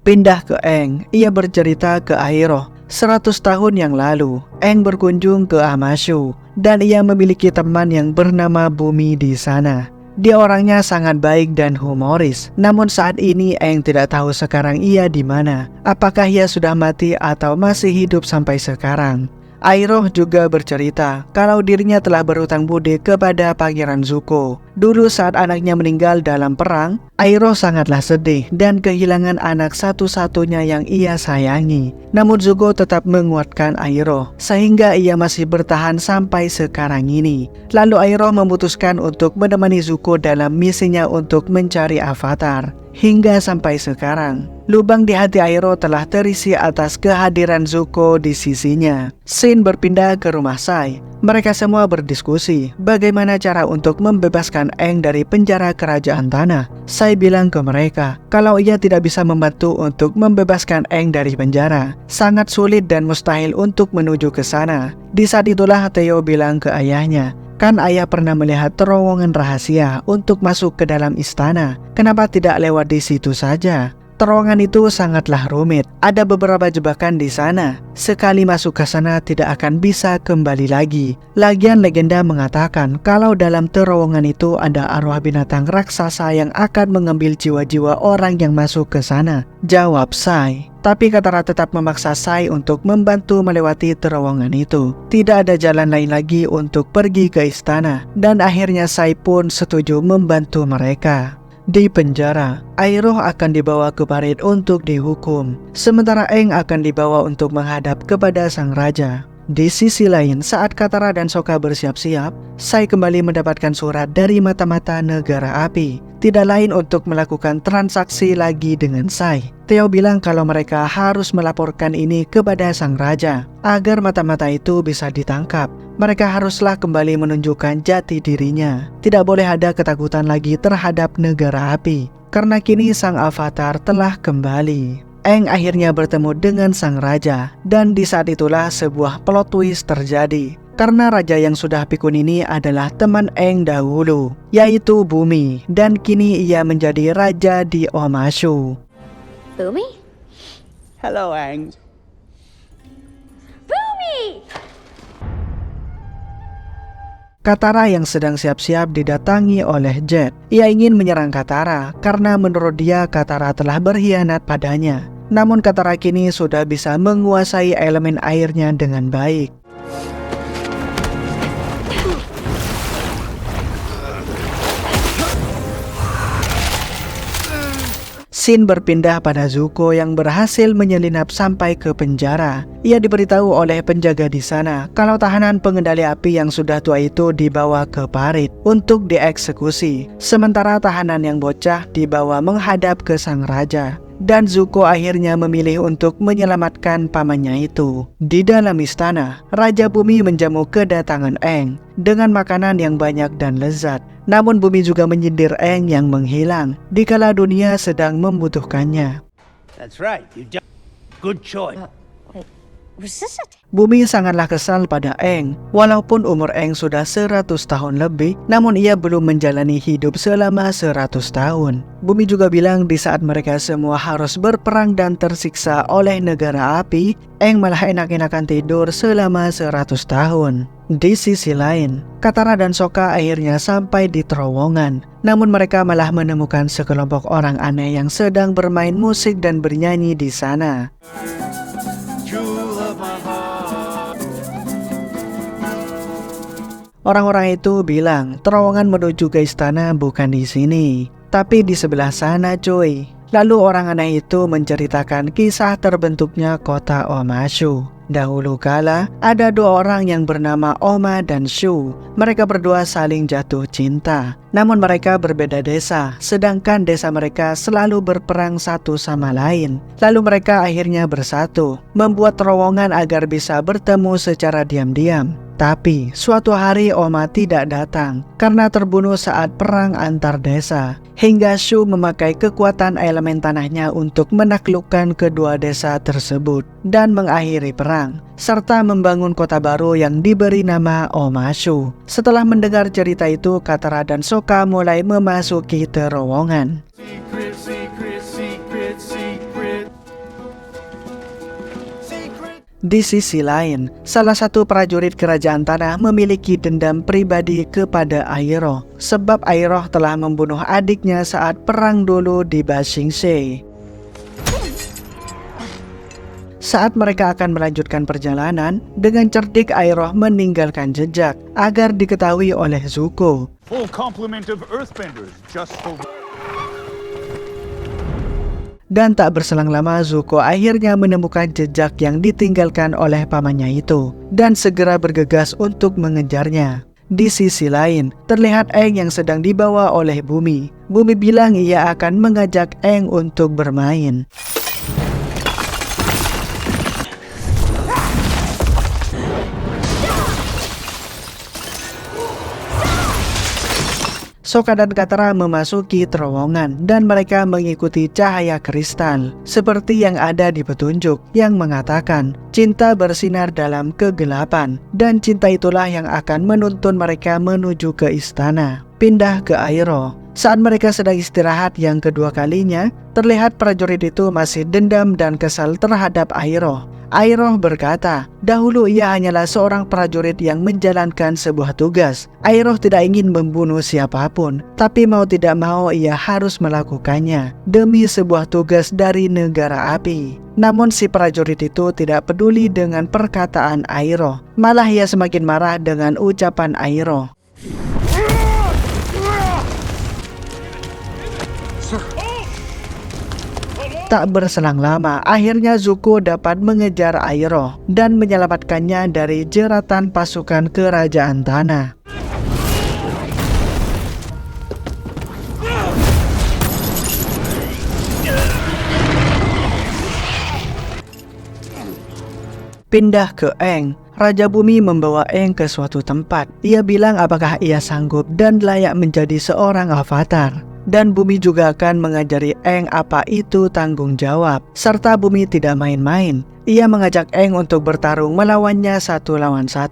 Pindah ke Aang, ia bercerita ke Iroh. 100 tahun yang lalu, Aang berkunjung ke Amashu, dan ia memiliki teman yang bernama Bumi di sana. Dia orangnya sangat baik dan humoris. Namun saat ini Aang tidak tahu sekarang ia di mana. Apakah ia sudah mati atau masih hidup sampai sekarang? Iroh juga bercerita kalau dirinya telah berhutang budi kepada Pangeran Zuko. Dulu saat anaknya meninggal dalam perang, Iroh sangatlah sedih dan kehilangan anak satu-satunya yang ia sayangi. Namun Zuko tetap menguatkan Iroh, sehingga ia masih bertahan sampai sekarang ini. Lalu Iroh memutuskan untuk menemani Zuko dalam misinya untuk mencari Avatar. Hingga sampai sekarang, lubang di hati Iroh telah terisi atas kehadiran Zuko di sisinya. Scene berpindah ke rumah Sai. Mereka semua berdiskusi bagaimana cara untuk membebaskan Aang dari penjara kerajaan tanah. Sai bilang ke mereka kalau ia tidak bisa membantu untuk membebaskan Aang dari penjara. Sangat sulit dan mustahil untuk menuju ke sana. Di saat itulah Theo bilang ke ayahnya Kan ayah pernah melihat terowongan rahasia untuk masuk ke dalam istana. Kenapa tidak lewat di situ saja? Terowongan itu sangatlah rumit. Ada beberapa jebakan di sana. Sekali masuk ke sana tidak akan bisa kembali lagi. Lagian legenda mengatakan kalau dalam terowongan itu ada arwah binatang raksasa yang akan mengambil jiwa-jiwa orang yang masuk ke sana. Jawab Sai. Tapi Katara tetap memaksa Sai untuk membantu melewati terowongan itu. Tidak ada jalan lain lagi untuk pergi ke istana. Dan akhirnya Sai pun setuju membantu mereka. Di penjara, Iroh akan dibawa ke Parit untuk dihukum, sementara Aang akan dibawa untuk menghadap kepada sang raja. Di sisi lain, saat Katara dan Sokka bersiap-siap, Sai kembali mendapatkan surat dari mata-mata negara api. Tidak lain untuk melakukan transaksi lagi dengan Sai. Theo bilang kalau mereka harus melaporkan ini kepada sang raja, agar mata-mata itu bisa ditangkap. Mereka haruslah kembali menunjukkan jati dirinya. Tidak boleh ada ketakutan lagi terhadap negara api, karena kini sang avatar telah kembali. Aang akhirnya bertemu dengan sang raja, dan di saat itulah sebuah plot twist terjadi. Karena raja yang sudah pikun ini adalah teman Aang dahulu, yaitu Bumi, dan kini ia menjadi raja di Omashu. Boomy? Hello, Aang. Boomy! Katara yang sedang siap-siap didatangi oleh Jet. Ia ingin menyerang Katara karena menurut dia Katara telah berkhianat padanya. Namun Katara kini sudah bisa menguasai elemen airnya dengan baik. Scene berpindah pada Zuko yang berhasil menyelinap sampai ke penjara. Ia diberitahu oleh penjaga di sana kalau tahanan pengendali api yang sudah tua itu dibawa ke Parit untuk dieksekusi. Sementara tahanan yang bocah dibawa menghadap ke sang raja. Dan Zuko akhirnya memilih untuk menyelamatkan pamannya itu. Di dalam istana, Raja Bumi menjamu kedatangan Aang dengan makanan yang banyak dan lezat. Namun Bumi juga menyindir Aang yang menghilang dikala dunia sedang membutuhkannya. That's right. Good choice. Bumi sangatlah kesal pada Aang. Walaupun umur Aang sudah 100 tahun lebih, namun ia belum menjalani hidup selama 100 tahun. Bumi juga bilang di saat mereka semua harus berperang dan tersiksa oleh negara api, Aang malah enak-enakan tidur selama 100 tahun. Di sisi lain, Katara dan Sokka akhirnya sampai di terowongan. Namun mereka malah menemukan sekelompok orang aneh yang sedang bermain musik dan bernyanyi di sana. Orang-orang itu bilang terowongan menuju ke istana bukan di sini, tapi di sebelah sana cuy. Lalu orang aneh itu menceritakan kisah terbentuknya kota Omashu. Dahulu kala, ada dua orang yang bernama Oma dan Shu. Mereka berdua saling jatuh cinta. Namun mereka berbeda desa, sedangkan desa mereka selalu berperang satu sama lain. Lalu mereka akhirnya bersatu, membuat terowongan agar bisa bertemu secara diam-diam. Tapi, suatu hari Oma tidak datang karena terbunuh saat perang antar desa. Hingga Shu memakai kekuatan elemen tanahnya untuk menaklukkan kedua desa tersebut dan mengakhiri perang, serta membangun kota baru yang diberi nama Omashu. Setelah mendengar cerita itu, Katara dan Sokka mulai memasuki terowongan. Di sisi lain, salah satu prajurit kerajaan tanah memiliki dendam pribadi kepada Iroh, sebab Iroh telah membunuh adiknya saat perang dulu di Ba Sing Se. Saat mereka akan melanjutkan perjalanan, dengan cerdik Iroh meninggalkan jejak agar diketahui oleh Zuko. Full complement of Earthbenders just for... Dan tak berselang lama Zuko akhirnya menemukan jejak yang ditinggalkan oleh pamannya itu dan segera bergegas untuk mengejarnya. Di sisi lain, terlihat Aang yang sedang dibawa oleh Bumi. Bumi bilang ia akan mengajak Aang untuk bermain. Sokka dan Katara memasuki terowongan dan mereka mengikuti cahaya kristal seperti yang ada di petunjuk yang mengatakan cinta bersinar dalam kegelapan dan cinta itulah yang akan menuntun mereka menuju ke istana. Pindah ke Iroh. Saat mereka sedang istirahat yang kedua kalinya, terlihat prajurit itu masih dendam dan kesal terhadap Iroh. Iroh berkata, dahulu ia hanyalah seorang prajurit yang menjalankan sebuah tugas. Iroh tidak ingin membunuh siapapun, tapi mau tidak mau ia harus melakukannya demi sebuah tugas dari negara api. Namun si prajurit itu tidak peduli dengan perkataan Iroh, malah ia semakin marah dengan ucapan Iroh. Tak berselang lama, akhirnya Zuko dapat mengejar Iroh dan menyelamatkannya dari jeratan pasukan kerajaan tanah. Pindah ke Aang. Raja Bumi membawa Aang ke suatu tempat. Ia bilang apakah ia sanggup dan layak menjadi seorang avatar. Dan Bumi juga akan mengajari Aang apa itu tanggung jawab. Serta Bumi tidak main-main. Ia mengajak Aang untuk bertarung melawannya 1 lawan 1.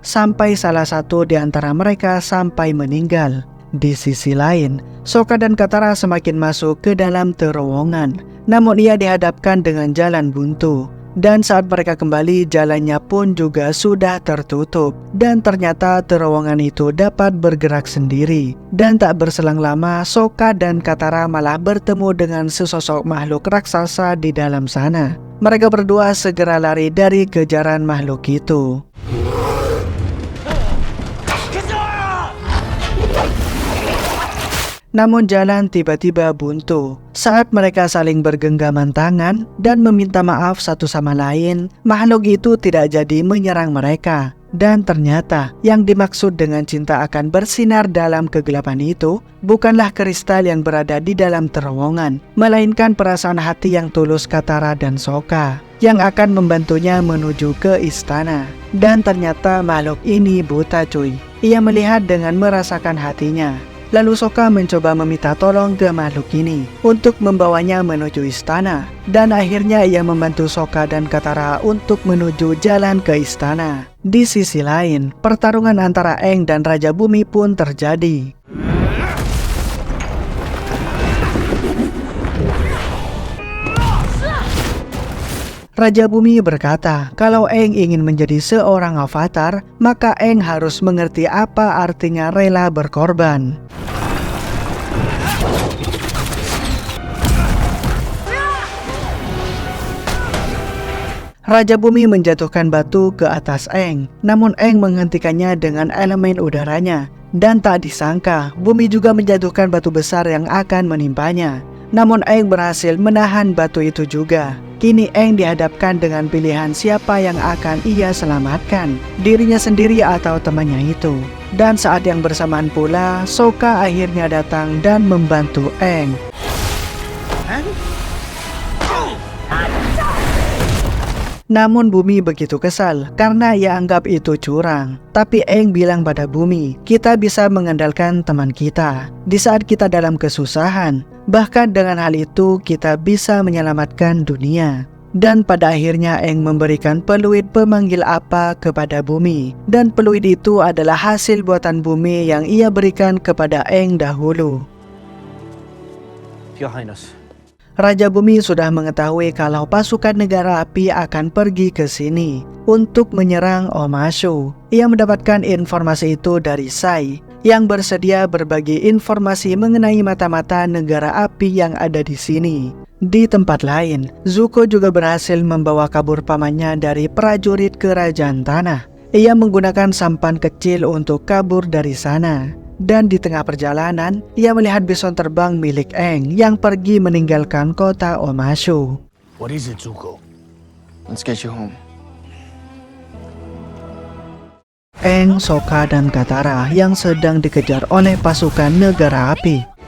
Sampai salah satu di antara mereka sampai meninggal. Di sisi lain, Sokka dan Katara semakin masuk ke dalam terowongan. Namun ia dihadapkan dengan jalan buntu. Dan saat mereka kembali, jalannya pun juga sudah tertutup. Dan ternyata terowongan itu dapat bergerak sendiri. Dan tak berselang lama, Sokka dan Katara malah bertemu dengan sesosok makhluk raksasa di dalam sana. Mereka berdua segera lari dari kejaran makhluk itu. Namun jalan tiba-tiba buntu. Saat mereka saling bergenggaman tangan dan meminta maaf satu sama lain, makhluk itu tidak jadi menyerang mereka. Dan ternyata yang dimaksud dengan cinta akan bersinar dalam kegelapan itu bukanlah kristal yang berada di dalam terowongan, melainkan perasaan hati yang tulus Katara dan Sokka yang akan membantunya menuju ke istana. Dan ternyata makhluk ini buta cuy. Ia melihat dengan merasakan hatinya. Lalu Sokka mencoba meminta tolong ke makhluk ini untuk membawanya menuju istana. Dan akhirnya ia membantu Sokka dan Katara untuk menuju jalan ke istana. Di sisi lain, pertarungan antara Aang dan Raja Bumi pun terjadi. Raja Bumi berkata, kalau Aang ingin menjadi seorang avatar, maka Aang harus mengerti apa artinya rela berkorban. Raja Bumi menjatuhkan batu ke atas Aang, namun Aang menghentikannya dengan elemen udaranya. Dan tak disangka, Bumi juga menjatuhkan batu besar yang akan menimpanya. Namun Aang berhasil menahan batu itu juga. Kini Aang dihadapkan dengan pilihan siapa yang akan ia selamatkan, dirinya sendiri atau temannya itu. Dan saat yang bersamaan pula, Sokka akhirnya datang dan membantu Aang. Namun Bumi begitu kesal karena ia anggap itu curang. Tapi Aang bilang pada Bumi, kita bisa mengandalkan teman kita di saat kita dalam kesusahan. Bahkan dengan hal itu kita bisa menyelamatkan dunia. Dan pada akhirnya Aang memberikan peluit pemanggil apa kepada Bumi. Dan peluit itu adalah hasil buatan Bumi yang ia berikan kepada Aang dahulu. Your Highness. Raja Bumi sudah mengetahui kalau pasukan negara api akan pergi ke sini untuk menyerang Omashu. Ia mendapatkan informasi itu dari Sai yang bersedia berbagi informasi mengenai mata-mata negara api yang ada di sini. Di tempat lain, Zuko juga berhasil membawa kabur pamannya dari prajurit kerajaan tanah. Ia menggunakan sampan kecil untuk kabur dari sana. Dan di tengah perjalanan, ia melihat bison terbang milik Aang yang pergi meninggalkan kota Omashu. What is it, Zuko? Let's get you home. Aang, Sokka, dan Katara yang sedang dikejar oleh pasukan negara api.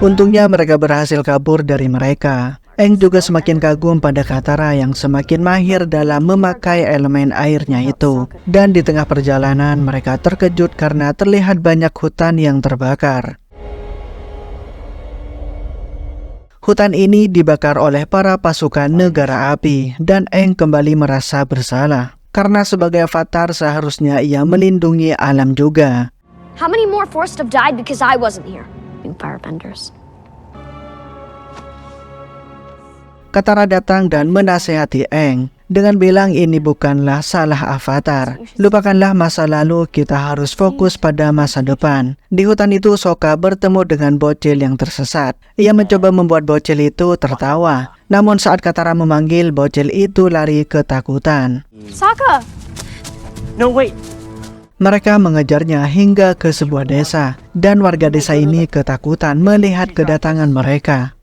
Untungnya mereka berhasil kabur dari mereka. Aang juga semakin kagum pada Katara yang semakin mahir dalam memakai elemen airnya itu. Dan di tengah perjalanan mereka terkejut karena terlihat banyak hutan yang terbakar. Hutan ini dibakar oleh para pasukan negara api dan Aang kembali merasa bersalah. Karena sebagai avatar seharusnya ia melindungi alam juga. How many more forced have died because I wasn't here? Firebenders. Katara datang dan menasehati Aang dengan bilang ini bukanlah salah avatar. Lupakanlah masa lalu, kita harus fokus pada masa depan. Di hutan itu Sokka bertemu dengan bocil yang tersesat. Ia mencoba membuat bocil itu tertawa. Namun saat Katara memanggil, bocil itu lari ketakutan. Sokka! No, wait. Mereka mengejarnya hingga ke sebuah desa. Dan warga desa ini ketakutan melihat kedatangan mereka.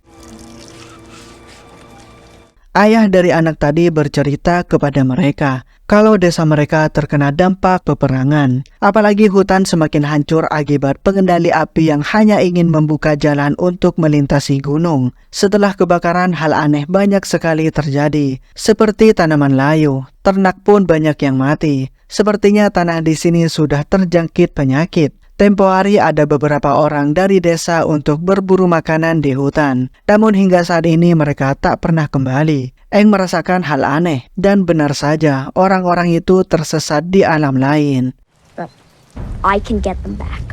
Ayah dari anak tadi bercerita kepada mereka kalau desa mereka terkena dampak peperangan. Apalagi hutan semakin hancur akibat pengendali api yang hanya ingin membuka jalan untuk melintasi gunung. Setelah kebakaran, hal aneh banyak sekali terjadi. Seperti tanaman layu, ternak pun banyak yang mati. Sepertinya tanah di sini sudah terjangkit penyakit. Tempo hari ada beberapa orang dari desa untuk berburu makanan di hutan. Namun hingga saat ini mereka tak pernah kembali. Aang merasakan hal aneh dan benar saja orang-orang itu tersesat di alam lain. But I can get them back.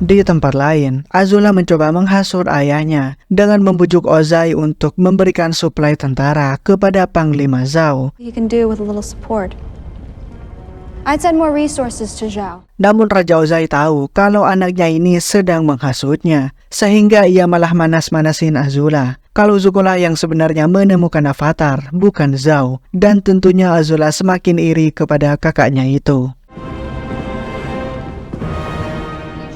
Di tempat lain, Azula mencoba menghasut ayahnya dengan membujuk Ozai untuk memberikan suplai tentara kepada Panglima Zhao. You can do with a little support. I'd send more resources to Zhao. Namun Raja Ozai tahu kalau anaknya ini sedang menghasutnya, sehingga ia malah manas-manasin Azula. Kalau Zuko lah yang sebenarnya menemukan avatar, bukan Zhao. Dan tentunya Azula semakin iri kepada kakaknya itu.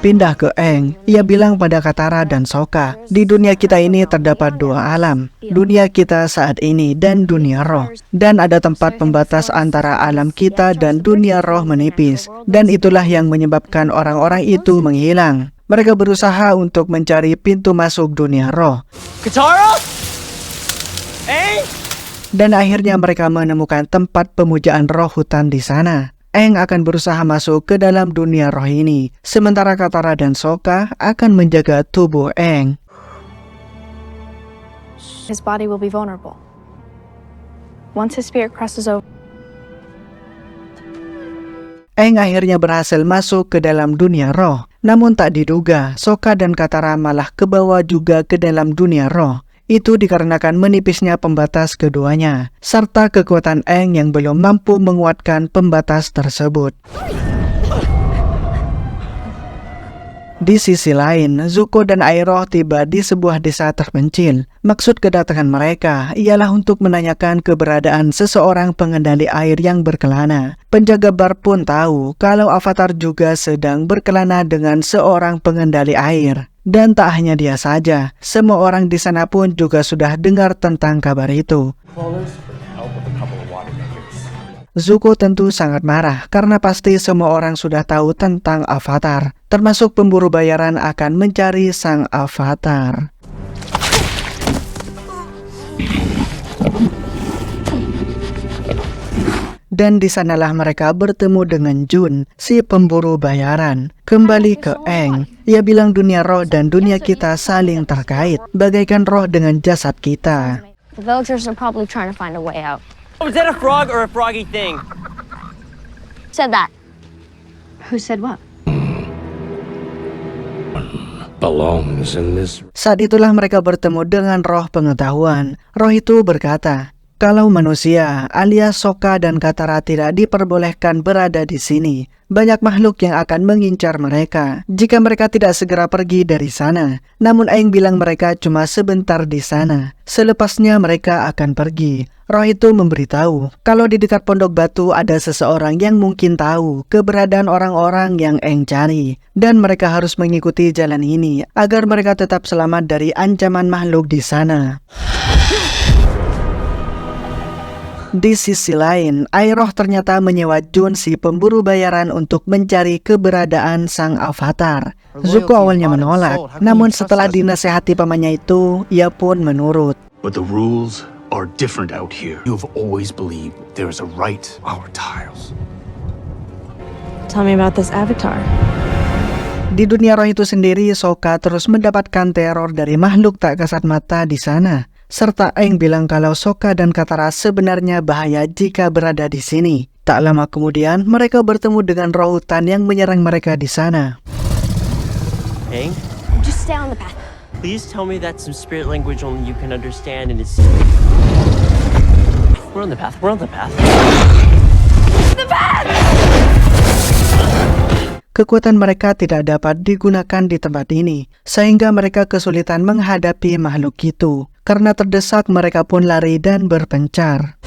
Pindah ke Aang, ia bilang pada Katara dan Sokka, di dunia kita ini terdapat dua alam, dunia kita saat ini dan dunia roh. Dan ada tempat pembatas antara alam kita dan dunia roh menipis, dan itulah yang menyebabkan orang-orang itu menghilang. Mereka berusaha untuk mencari pintu masuk dunia roh. Katara? Aang? Dan akhirnya mereka menemukan tempat pemujaan roh hutan di sana. Aang akan berusaha masuk ke dalam dunia roh ini, sementara Katara dan Sokka akan menjaga tubuh Aang. His body will be vulnerable. Once his spirit crosses over. Aang akhirnya berhasil masuk ke dalam dunia roh. Namun tak diduga, Sokka dan Katara malah kebawa juga ke dalam dunia roh. Itu dikarenakan menipisnya pembatas keduanya, serta kekuatan Aang yang belum mampu menguatkan pembatas tersebut. Di sisi lain, Zuko dan Iroh tiba di sebuah desa terpencil. Maksud kedatangan mereka ialah untuk menanyakan keberadaan seseorang pengendali air yang berkelana. Penjaga bar pun tahu kalau Avatar juga sedang berkelana dengan seorang pengendali air. Dan tak hanya dia saja, semua orang di sana pun juga sudah dengar tentang kabar itu. Zuko tentu sangat marah karena pasti semua orang sudah tahu tentang Avatar, termasuk pemburu bayaran akan mencari sang Avatar. Dan di sanalah mereka bertemu dengan Jun, si pemburu bayaran. Kembali ke Aang, ia bilang dunia roh dan dunia kita saling terkait, bagaikan roh dengan jasad kita. The villagers are probably trying to find a way out. Was that a frog or a froggy thing? Said that. Who said what? Belongs in this. Saat itulah mereka bertemu dengan roh pengetahuan. Roh itu berkata, kalau manusia alias Sokka dan Katara tidak diperbolehkan berada di sini, banyak makhluk yang akan mengincar mereka jika mereka tidak segera pergi dari sana. Namun Aang bilang mereka cuma sebentar di sana. Selepasnya mereka akan pergi. Roh itu memberitahu kalau di dekat Pondok Batu ada seseorang yang mungkin tahu keberadaan orang-orang yang Aang cari. Dan mereka harus mengikuti jalan ini agar mereka tetap selamat dari ancaman makhluk di sana. Di sisi lain, Iroh ternyata menyewa Jun si pemburu bayaran untuk mencari keberadaan sang Avatar. Zuko awalnya menolak, namun setelah dinasehati pamannya itu, ia pun menurut. But the rules are different out here. You've always believed there is a right to our tiles. Tell me about this avatar. Di dunia roh itu sendiri, Sokka terus mendapatkan teror dari makhluk tak kasat mata di sana. Serta Aang bilang kalau Sokka dan Katara sebenarnya bahaya jika berada di sini. Tak lama kemudian, mereka bertemu dengan roh hutan yang menyerang mereka di sana. Aang? Just stay on the path. Please tell me that's some spirit language only you can understand and it's... We're on the path, we're on the path. The path! Kekuatan mereka tidak dapat digunakan di tempat ini, sehingga mereka kesulitan menghadapi makhluk itu. Karena terdesak, mereka pun lari dan berpencar.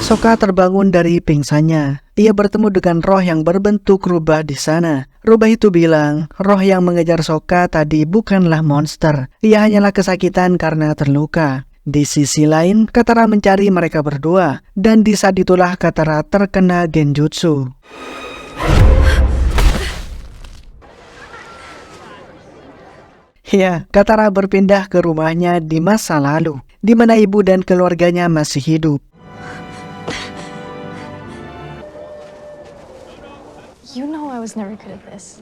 Sokka terbangun dari pingsannya. Ia bertemu dengan roh yang berbentuk rubah di sana. Rubah itu bilang, roh yang mengejar Sokka tadi bukanlah monster. Ia hanyalah kesakitan karena terluka. Di sisi lain, Katara mencari mereka berdua, dan di saat itulah Katara terkena genjutsu. Ya, Katara berpindah ke rumahnya di masa lalu, di mana ibu dan keluarganya masih hidup. You know I was never good at this.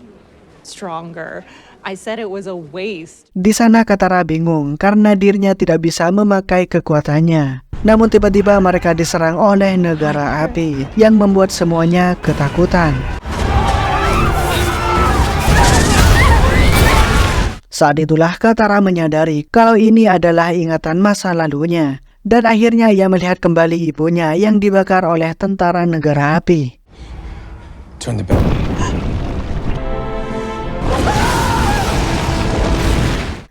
Stronger. I said it was a waste. Di sana Katara bingung karena dirinya tidak bisa memakai kekuatannya. Namun tiba-tiba mereka diserang oleh negara api yang membuat semuanya ketakutan. Saat itulah Katara menyadari kalau ini adalah ingatan masa lalunya. Dan akhirnya ia melihat kembali ibunya yang dibakar oleh tentara negara api. Turn the bell.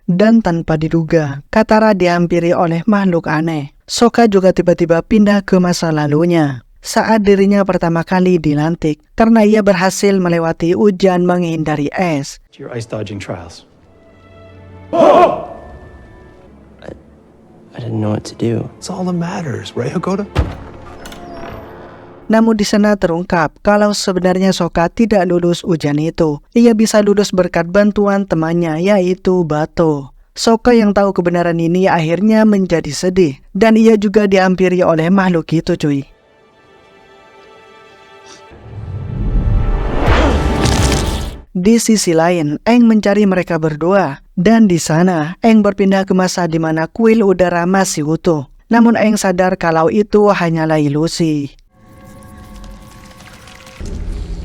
Dan tanpa diduga, Katara dihampiri oleh makhluk aneh. Sokka juga tiba-tiba pindah ke masa lalunya. Saat dirinya pertama kali dilantik, karena ia berhasil melewati ujian menghindari es. Your ice dodging trials. I didn't know what to do. It's all that matters, right, Hakoda? Namun di sana terungkap kalau sebenarnya Sokka tidak lulus ujian itu. Ia bisa lulus berkat bantuan temannya, yaitu Bato. Sokka yang tahu kebenaran ini akhirnya menjadi sedih. Dan ia juga dihampiri oleh makhluk itu, cuy. Di sisi lain, Aang mencari mereka berdua. Dan di sana, Aang berpindah ke masa di mana kuil udara masih utuh. Namun Aang sadar kalau itu hanyalah ilusi.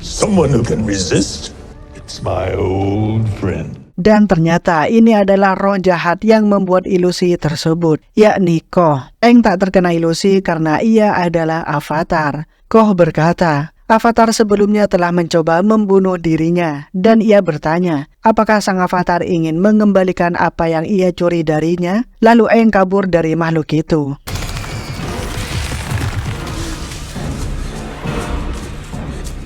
Someone who can resist? It's my old friend. Dan ternyata ini adalah roh jahat yang membuat ilusi tersebut, yakni Koh. Aang tak terkena ilusi karena ia adalah avatar. Koh berkata, avatar sebelumnya telah mencoba membunuh dirinya, dan ia bertanya, apakah sang avatar ingin mengembalikan apa yang ia curi darinya? Lalu Aang kabur dari makhluk itu.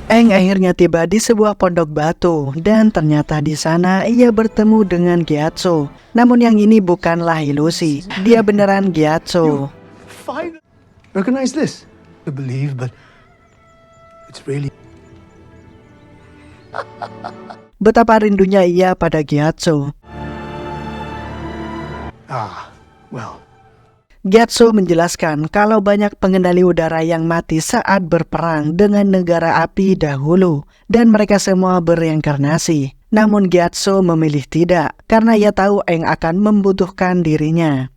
Aang akhirnya tiba di sebuah pondok batu, dan ternyata di sana ia bertemu dengan Gyatso. Namun yang ini bukanlah ilusi, dia beneran Gyatso. Fine. Recognize this. To believe, but it's really... Betapa rindunya ia pada Gyatso. Well. Gyatso menjelaskan kalau banyak pengendali udara yang mati saat berperang dengan negara api dahulu, dan mereka semua bereinkarnasi. Namun Gyatso memilih tidak, karena ia tahu Aang akan membutuhkan dirinya.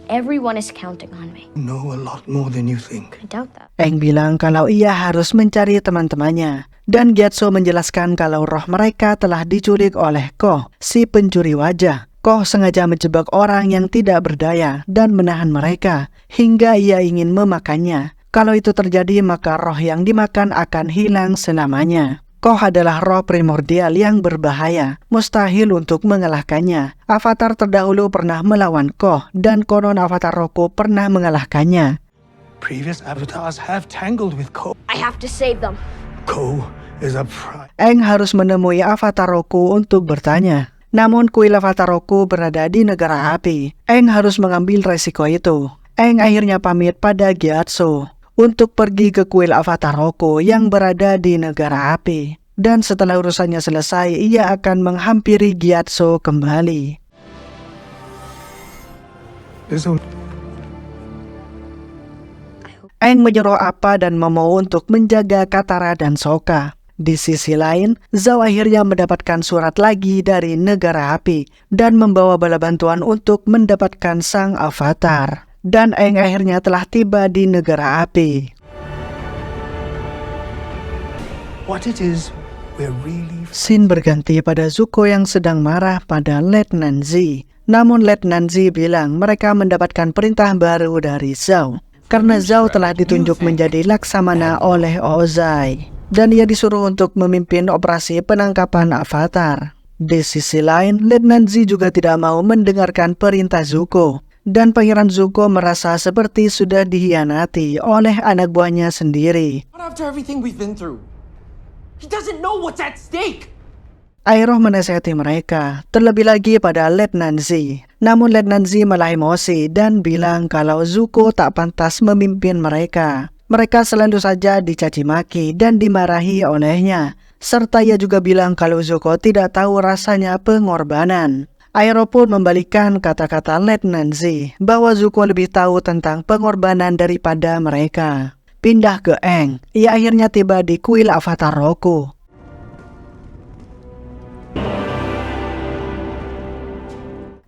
Everyone is counting on me. Know a lot more than you think. I doubt that. Aang bilang kalau ia harus mencari teman-temannya. Dan Gyatso menjelaskan kalau roh mereka telah diculik oleh Koh, si pencuri wajah. Koh sengaja menjebak orang yang tidak berdaya dan menahan mereka hingga ia ingin memakannya. Kalau itu terjadi, maka roh yang dimakan akan hilang selamanya. Koh adalah roh primordial yang berbahaya, mustahil untuk mengalahkannya. Avatar terdahulu pernah melawan Koh, dan konon avatar Roku pernah mengalahkannya. Previous avatars have tangled with Ko. I have to save them. Ko is a pride. Aang harus menemui avatar Roku untuk bertanya. Namun kuil avatar Roku berada di negara api. Aang harus mengambil resiko itu. Aang akhirnya pamit pada Gyatso untuk pergi ke kuil avatar Roku yang berada di negara api. Dan setelah urusannya selesai, ia akan menghampiri Gyatso kembali. Aang menyuruh Appa dan Momo untuk menjaga Katara dan Sokka. Di sisi lain, Zhao akhirnya mendapatkan surat lagi dari Negara Api dan membawa bala bantuan untuk mendapatkan sang avatar. Dan Aang akhirnya telah tiba di Negara Api. What it is, we're really... Scene berganti pada Zuko yang sedang marah pada Letnan Z. Namun Letnan Z bilang mereka mendapatkan perintah baru dari Zhao. Karena Zhao telah ditunjuk menjadi Laksamana oleh Ozai. Dan ia disuruh untuk memimpin operasi penangkapan avatar. Di sisi lain, Letnan Z juga tidak mau mendengarkan perintah Zuko. Dan Pangeran Zuko merasa seperti sudah dikhianati oleh anak buahnya sendiri. Not after everything we've been through. He doesn't know what's at stake. Iroh menasihati mereka, terlebih lagi pada Letnan Z. Namun Letnan Z malah emosi dan bilang kalau Zuko tak pantas memimpin mereka. Mereka selalu saja dicaci maki dan dimarahi olehnya. Serta ia juga bilang kalau Zuko tidak tahu rasanya pengorbanan. Iroh pun membalikkan kata-kata Letnan Z bahwa Zuko lebih tahu tentang pengorbanan daripada mereka. Pindah ke Aang, ia akhirnya tiba di kuil avatar Roku.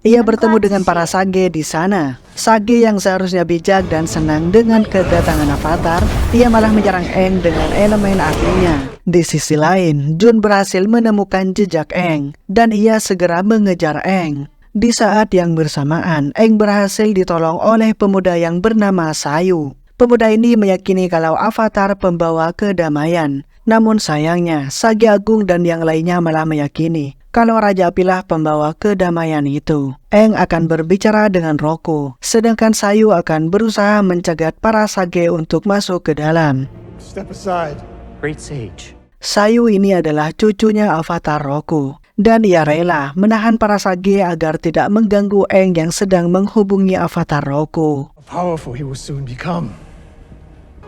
Ia bertemu dengan para Sage di sana. Sage yang seharusnya bijak dan senang dengan kedatangan avatar, ia malah menyerang Aang dengan elemen apinya. Di sisi lain, Jun berhasil menemukan jejak Aang dan ia segera mengejar Aang. Di saat yang bersamaan, Aang berhasil ditolong oleh pemuda yang bernama Sayu. Pemuda ini meyakini kalau avatar pembawa kedamaian. Namun sayangnya, Sage Agung dan yang lainnya malah meyakini kalau Raja Apilah pembawa kedamaian itu. Aang akan berbicara dengan Roku, sedangkan Sayu akan berusaha mencegat para Sage untuk masuk ke dalam. Step aside. Great sage. Sayu ini adalah cucunya avatar Roku, dan ia rela menahan para Sage agar tidak mengganggu Aang yang sedang menghubungi avatar Roku. How powerful he will soon become.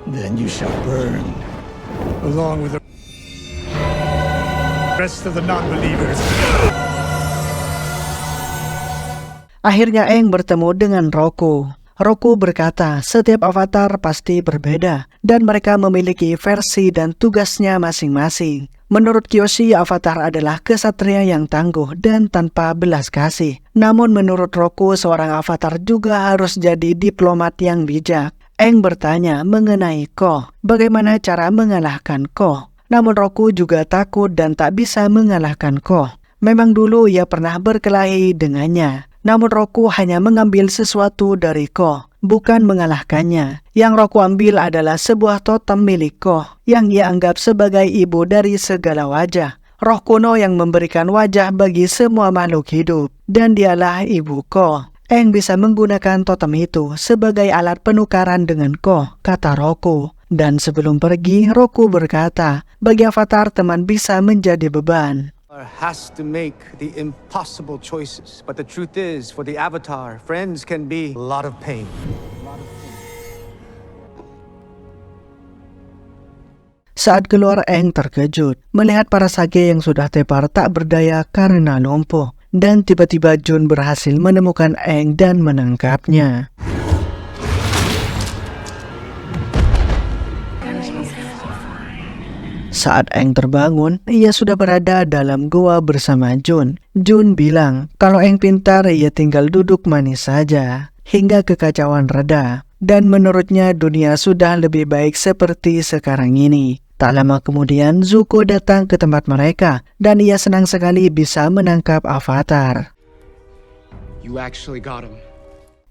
Then you shall burn, along with the rest of the non-believers. Akhirnya Aang bertemu dengan Roku. Roku berkata setiap avatar pasti berbeda dan mereka memiliki versi dan tugasnya masing-masing. Menurut Kyoshi, avatar adalah kesatria yang tangguh dan tanpa belas kasih. Namun menurut Roku, seorang avatar juga harus jadi diplomat yang bijak. Aang bertanya mengenai Ko, bagaimana cara mengalahkan Ko. Namun Roku juga takut dan tak bisa mengalahkan Ko. Memang dulu ia pernah berkelahi dengannya. Namun Roku hanya mengambil sesuatu dari Ko, bukan mengalahkannya. Yang Roku ambil adalah sebuah totem milik Ko, yang ia anggap sebagai ibu dari segala wajah. Roh kuno yang memberikan wajah bagi semua makhluk hidup. Dan dialah ibu Ko. Aang bisa menggunakan totem itu sebagai alat penukaran dengan Ko, kata Roku. Dan sebelum pergi, Roku berkata, bagi avatar teman bisa menjadi beban. Has to make the impossible choices, but the truth is, for the Avatar, friends can be a lot of pain. Saat keluar, Aang terkejut melihat para Sage yang sudah tepar tak berdaya karena lumpuh. Dan tiba-tiba Jun berhasil menemukan Aang dan menangkapnya. Saat Aang terbangun, ia sudah berada dalam goa bersama Jun. Jun bilang kalau Aang pintar, ia tinggal duduk manis saja hingga kekacauan reda. Dan menurutnya dunia sudah lebih baik seperti sekarang ini. Tak lama kemudian Zuko datang ke tempat mereka dan ia senang sekali bisa menangkap avatar. You actually got him.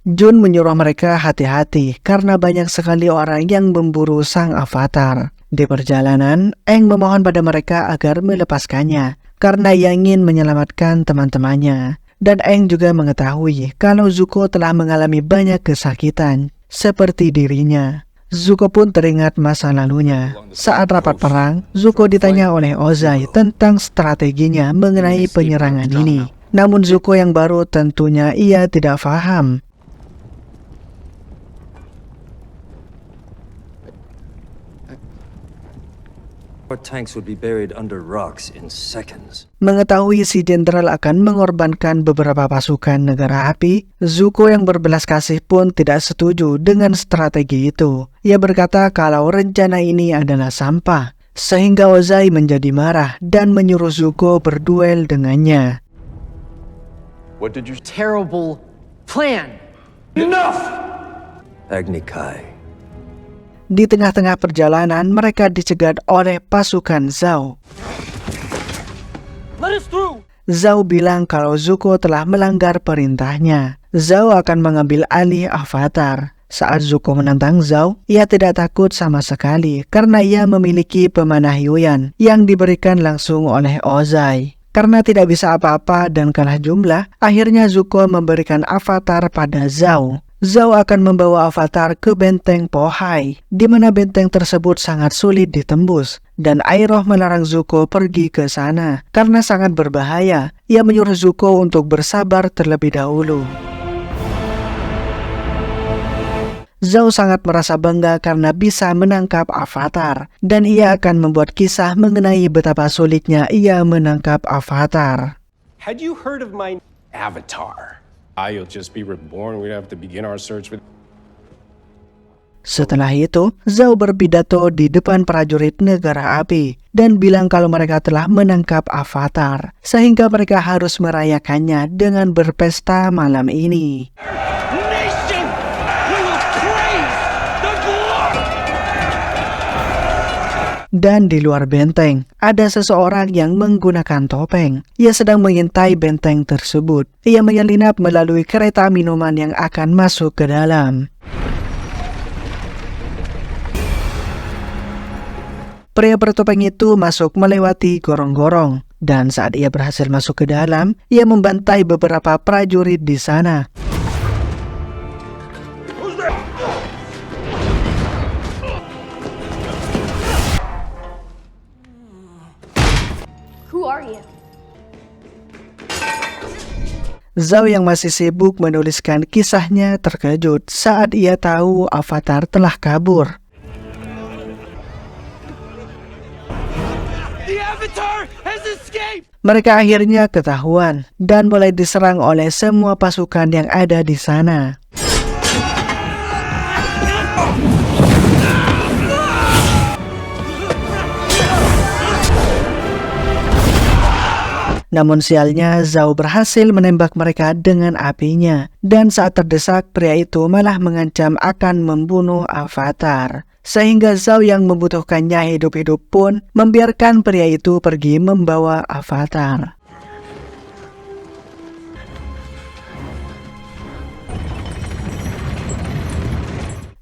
Jun menyuruh mereka hati-hati karena banyak sekali orang yang memburu sang avatar. Di perjalanan, Aang memohon pada mereka agar melepaskannya karena ia ingin menyelamatkan teman-temannya. Dan Aang juga mengetahui kalau Zuko telah mengalami banyak kesakitan seperti dirinya. Zuko pun teringat masa lalunya. Saat rapat perang, Zuko ditanya oleh Ozai tentang strateginya mengenai penyerangan ini. Namun Zuko yang baru tentunya ia tidak paham. Our tanks would be buried under rocks in seconds. Mengetahui si jenderal akan mengorbankan beberapa pasukan negara api, Zuko yang berbelas kasih pun tidak setuju dengan strategi itu. Ia berkata kalau rencana ini adalah sampah, sehingga Ozai menjadi marah dan menyuruh Zuko berduel dengannya. What did you... Terrible plan. Agni Kai. Di tengah-tengah perjalanan, mereka dicegat oleh pasukan Zhao. Let us through! Zhao bilang kalau Zuko telah melanggar perintahnya. Zhao akan mengambil alih Avatar. Saat Zuko menantang Zhao, ia tidak takut sama sekali karena ia memiliki pemanah Yuyan yang diberikan langsung oleh Ozai. Karena tidak bisa apa-apa dan kalah jumlah, akhirnya Zuko memberikan Avatar pada Zhao. Zhao akan membawa Avatar ke benteng Pohai, di mana benteng tersebut sangat sulit ditembus, dan Iroh melarang Zuko pergi ke sana karena sangat berbahaya. Ia menyuruh Zuko untuk bersabar terlebih dahulu. Zhao sangat merasa bangga karena bisa menangkap Avatar, dan ia akan membuat kisah mengenai betapa sulitnya ia menangkap Avatar. Had you heard of my avatar? I'll just be reborn. We'd have to begin our search with... Setelah itu, Zhao berpidato di depan prajurit negara api dan bilang kalau mereka telah menangkap Avatar, sehingga mereka harus merayakannya dengan berpesta malam ini. Dan di luar benteng, ada seseorang yang menggunakan topeng. Ia sedang mengintai benteng tersebut. Ia menyelinap melalui kereta minuman yang akan masuk ke dalam. Pria bertopeng itu masuk melewati gorong-gorong. Dan saat ia berhasil masuk ke dalam, ia membantai beberapa prajurit di sana. Who are you? Zhao yang masih sibuk menuliskan kisahnya terkejut saat ia tahu Avatar telah kabur. The Avatar has escaped! Mereka akhirnya ketahuan dan mulai diserang oleh semua pasukan yang ada di sana. Namun sialnya, Zhao berhasil menembak mereka dengan apinya. Dan saat terdesak, pria itu malah mengancam akan membunuh Avatar. Sehingga Zhao yang membutuhkannya hidup-hidup pun membiarkan pria itu pergi membawa Avatar.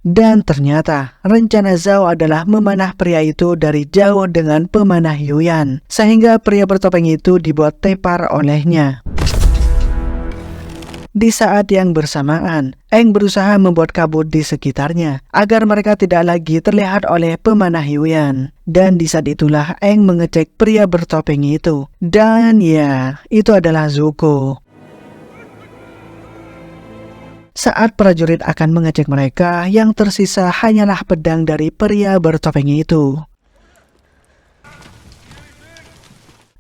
Dan ternyata, rencana Zhao adalah memanah pria itu dari jauh dengan pemanah Yuyan, sehingga pria bertopeng itu dibuat tepar olehnya. Di saat yang bersamaan, Aang berusaha membuat kabut di sekitarnya, agar mereka tidak lagi terlihat oleh pemanah Yuyan. Dan di saat itulah Aang mengecek pria bertopeng itu. Dan ya, itu adalah Zuko. Saat prajurit akan mengecek mereka, yang tersisa hanyalah pedang dari pria bertopeng itu.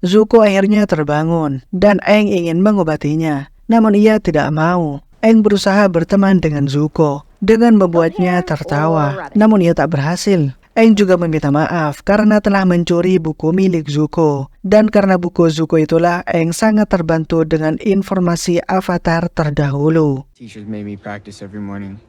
Zuko akhirnya terbangun, dan Aang ingin mengobatinya. Namun ia tidak mau. Aang berusaha berteman dengan Zuko, dengan membuatnya tertawa. Namun ia tak berhasil. Aang juga meminta maaf karena telah mencuri buku milik Zuko. Dan karena buku Zuko itulah Aang sangat terbantu dengan informasi Avatar terdahulu. Teachers made me practice every morning.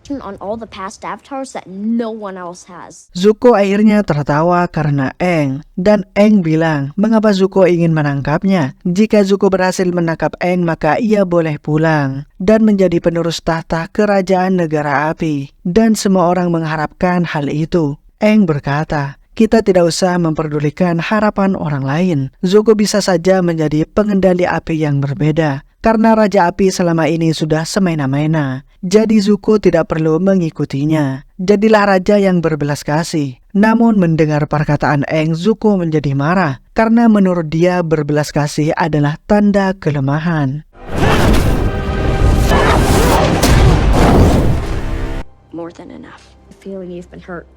On all the past avatars that no one else has. Zuko akhirnya tertawa karena Aang. Dan Aang bilang mengapa Zuko ingin menangkapnya. Jika Zuko berhasil menangkap Aang, maka ia boleh pulang dan menjadi penerus tahta kerajaan negara api. Dan semua orang mengharapkan hal itu. Aang berkata, kita tidak usah memperdulikan harapan orang lain. Zuko bisa saja menjadi pengendali api yang berbeda. Karena Raja Api selama ini sudah semena-mena. Jadi Zuko tidak perlu mengikutinya. Jadilah raja yang berbelas kasih. Namun mendengar perkataan Aang, Zuko menjadi marah. Karena menurut dia berbelas kasih adalah tanda kelemahan. More than enough. The feeling you've been hurt.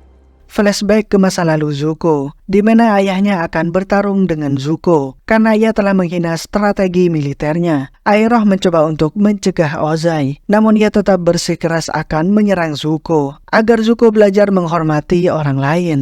flashback ke masa lalu Zuko, di mana ayahnya akan bertarung dengan Zuko karena ia telah menghina strategi militernya. Iroh mencoba untuk mencegah Ozai, namun ia tetap bersikeras akan menyerang Zuko agar Zuko belajar menghormati orang lain.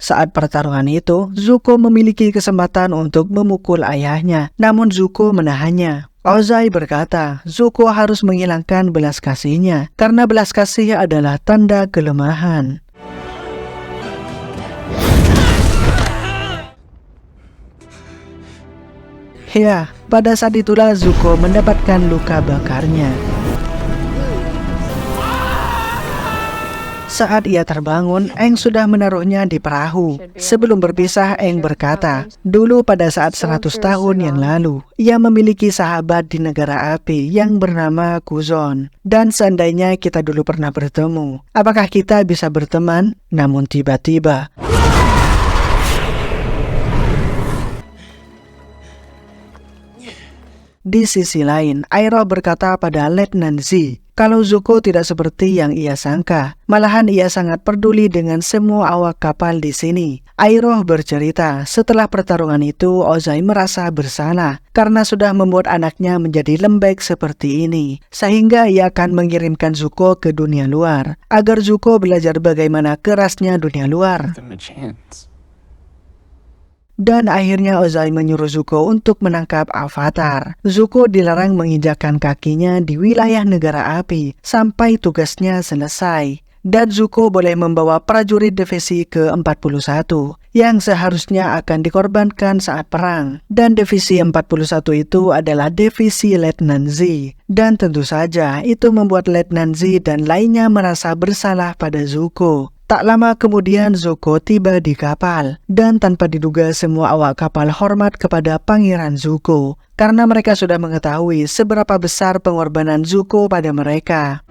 Saat pertarungan itu, Zuko memiliki kesempatan untuk memukul ayahnya, namun Zuko menahannya. Ozai berkata, Zuko harus menghilangkan belas kasihnya, karena belas kasih adalah tanda kelemahan. Ya, pada saat itulah Zuko mendapatkan luka bakarnya. Saat ia terbangun, Aang sudah menaruhnya di perahu. Sebelum berpisah, Aang berkata, dulu pada saat 100 tahun yang lalu, ia memiliki sahabat di negara api yang bernama Kuzon. Dan seandainya kita dulu pernah bertemu, apakah kita bisa berteman? Namun tiba-tiba... Di sisi lain, Iroh berkata pada Letnan Z, kalau Zuko tidak seperti yang ia sangka. Malahan ia sangat peduli dengan semua awak kapal di sini. Iroh bercerita, setelah pertarungan itu Ozai merasa bersalah karena sudah membuat anaknya menjadi lembek seperti ini. Sehingga ia akan mengirimkan Zuko ke dunia luar agar Zuko belajar bagaimana kerasnya dunia luar. Dan akhirnya Ozai menyuruh Zuko untuk menangkap Avatar. Zuko dilarang menginjakkan kakinya di wilayah negara api sampai tugasnya selesai. Dan Zuko boleh membawa prajurit divisi ke-41 yang seharusnya akan dikorbankan saat perang. Dan divisi 41 itu adalah divisi Letnan Z. Dan tentu saja itu membuat Letnan Z dan lainnya merasa bersalah pada Zuko. Tak lama kemudian Zuko tiba di kapal, dan tanpa diduga semua awak kapal hormat kepada Pangeran Zuko, karena mereka sudah mengetahui seberapa besar pengorbanan Zuko pada mereka.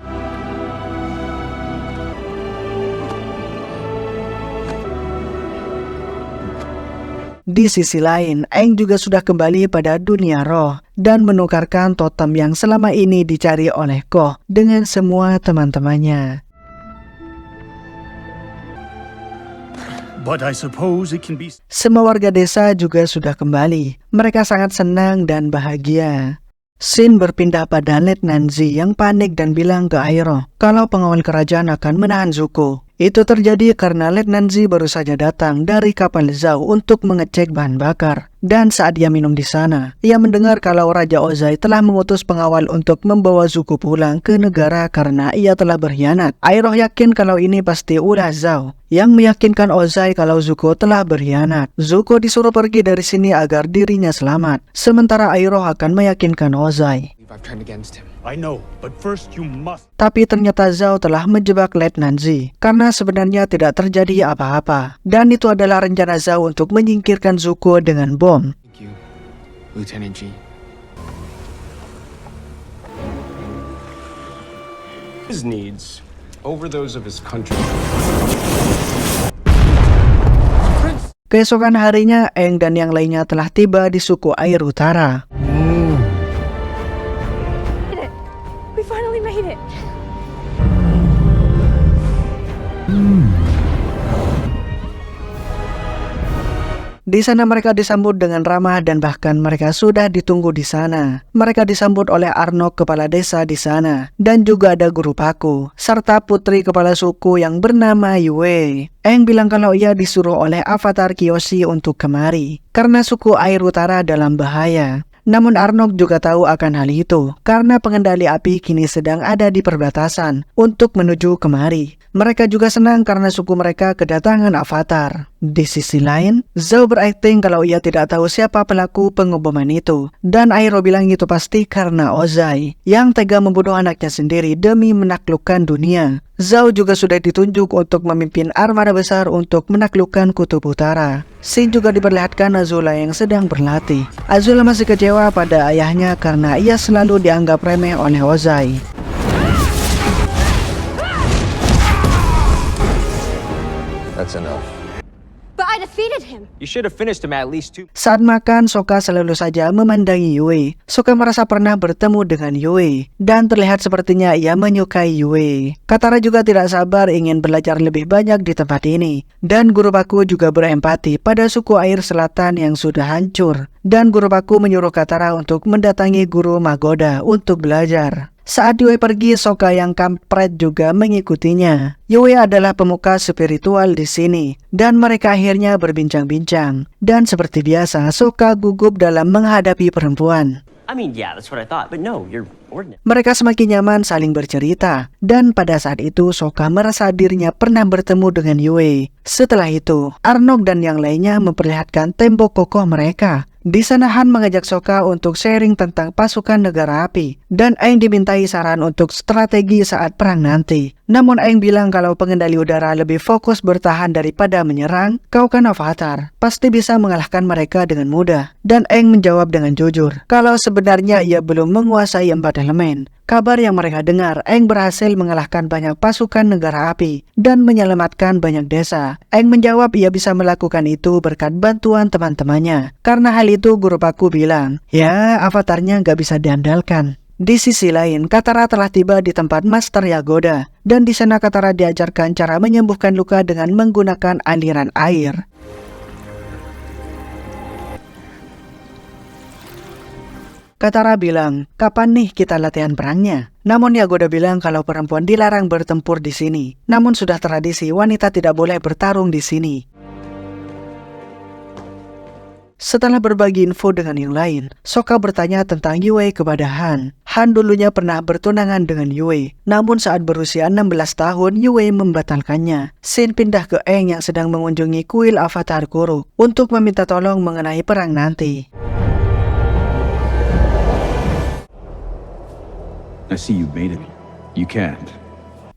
Di sisi lain, Aang juga sudah kembali pada dunia roh, dan menukarkan totem yang selama ini dicari oleh Koh dengan semua teman-temannya. But I suppose it can be... Semua warga desa juga sudah kembali. Mereka sangat senang dan bahagia. Scene berpindah pada Letnan Z yang panik dan bilang ke Iroh kalau pengawal kerajaan akan menahan Zuko. Itu terjadi karena Letnan Z baru saja datang dari kapal Zhao untuk mengecek bahan bakar. Dan saat dia minum di sana, ia mendengar kalau Raja Ozai telah mengutus pengawal untuk membawa Zuko pulang ke negara karena ia telah berkhianat. Iroh yakin kalau ini pasti ulah Zhao yang meyakinkan Ozai kalau Zuko telah berkhianat. Zuko disuruh pergi dari sini agar dirinya selamat, sementara Iroh akan meyakinkan Ozai. I know, but first you must... Tapi ternyata Zhao telah menjebak Letnan Z karena sebenarnya tidak terjadi apa-apa. Dan itu adalah rencana Zhao untuk menyingkirkan Zuko dengan bom. Thank you, Lieutenant G. His needs over those of his country. Keesokan harinya, Aang dan yang lainnya telah tiba di suku air utara. We finally made it. Di sana mereka disambut dengan ramah dan bahkan mereka sudah ditunggu di sana. Mereka disambut oleh Arnok, kepala desa di sana, dan juga ada guru paku serta putri kepala suku yang bernama Yue. Aang bilang kalau ia disuruh oleh Avatar Kyoshi untuk kemari karena suku air utara dalam bahaya. Namun Arnok juga tahu akan hal itu karena pengendali api kini sedang ada di perbatasan untuk menuju kemari. Mereka juga senang karena suku mereka kedatangan Avatar. Di sisi lain, Zhao berakting kalau ia tidak tahu siapa pelaku pengeboman itu. Dan Iroh bilang itu pasti karena Ozai yang tega membunuh anaknya sendiri demi menaklukkan dunia. Zhao juga sudah ditunjuk untuk memimpin armada besar untuk menaklukkan Kutub Utara. Scene juga diperlihatkan Azula yang sedang berlatih. Azula masih kecewa pada ayahnya karena ia selalu dianggap remeh oleh Ozai. That's enough. But I defeated him. You should have finished him at least 2. Saat makan, Sokka selalu saja memandangi Yue. Sokka merasa pernah bertemu dengan Yue, dan terlihat sepertinya ia menyukai Yue. Katara juga tidak sabar ingin belajar lebih banyak di tempat ini. Dan guru baku juga berempati pada suku air selatan yang sudah hancur. Dan guru baku menyuruh Katara untuk mendatangi guru Magoda untuk belajar. Saat Yue pergi, Sokka yang kampret juga mengikutinya. Yue adalah pemuka spiritual di sini, dan mereka akhirnya berbincang-bincang. Dan seperti biasa, Sokka gugup dalam menghadapi perempuan. I mean, yeah, that's what I thought, but no, you're ordinary. Mereka semakin nyaman saling bercerita, dan pada saat itu Sokka merasa dirinya pernah bertemu dengan Yue. Setelah itu, Arnok dan yang lainnya memperlihatkan tembok kokoh mereka. Di sana Han mengajak Sokka untuk sharing tentang pasukan negara api, dan Aang dimintai saran untuk strategi saat perang nanti. Namun Aang bilang kalau pengendali udara lebih fokus bertahan daripada menyerang. Kau kan Avatar, pasti bisa mengalahkan mereka dengan mudah. Dan Aang menjawab dengan jujur, kalau sebenarnya ia belum menguasai 4 elemen. Kabar yang mereka dengar, Aang berhasil mengalahkan banyak pasukan negara api dan menyelamatkan banyak desa. Aang menjawab ia bisa melakukan itu berkat bantuan teman-temannya. Karena hal itu guru baku bilang, ya avatarnya nggak bisa diandalkan. Di sisi lain, Katara telah tiba di tempat Master Yagoda. Dan di sana Katara diajarkan cara menyembuhkan luka dengan menggunakan aliran air. Katara bilang, kapan nih kita latihan perangnya? Namun Yagoda bilang kalau perempuan dilarang bertempur di sini. Namun sudah tradisi wanita tidak boleh bertarung di sini. Setelah berbagi info dengan yang lain, Sokka bertanya tentang Yue kepada Han. Han dulunya pernah bertunangan dengan Yue. Namun saat berusia 16 tahun, Yue membatalkannya. Shin pindah ke Aang yang sedang mengunjungi kuil Avatar Kuruk untuk meminta tolong mengenai perang nanti. I see you made it. You can't.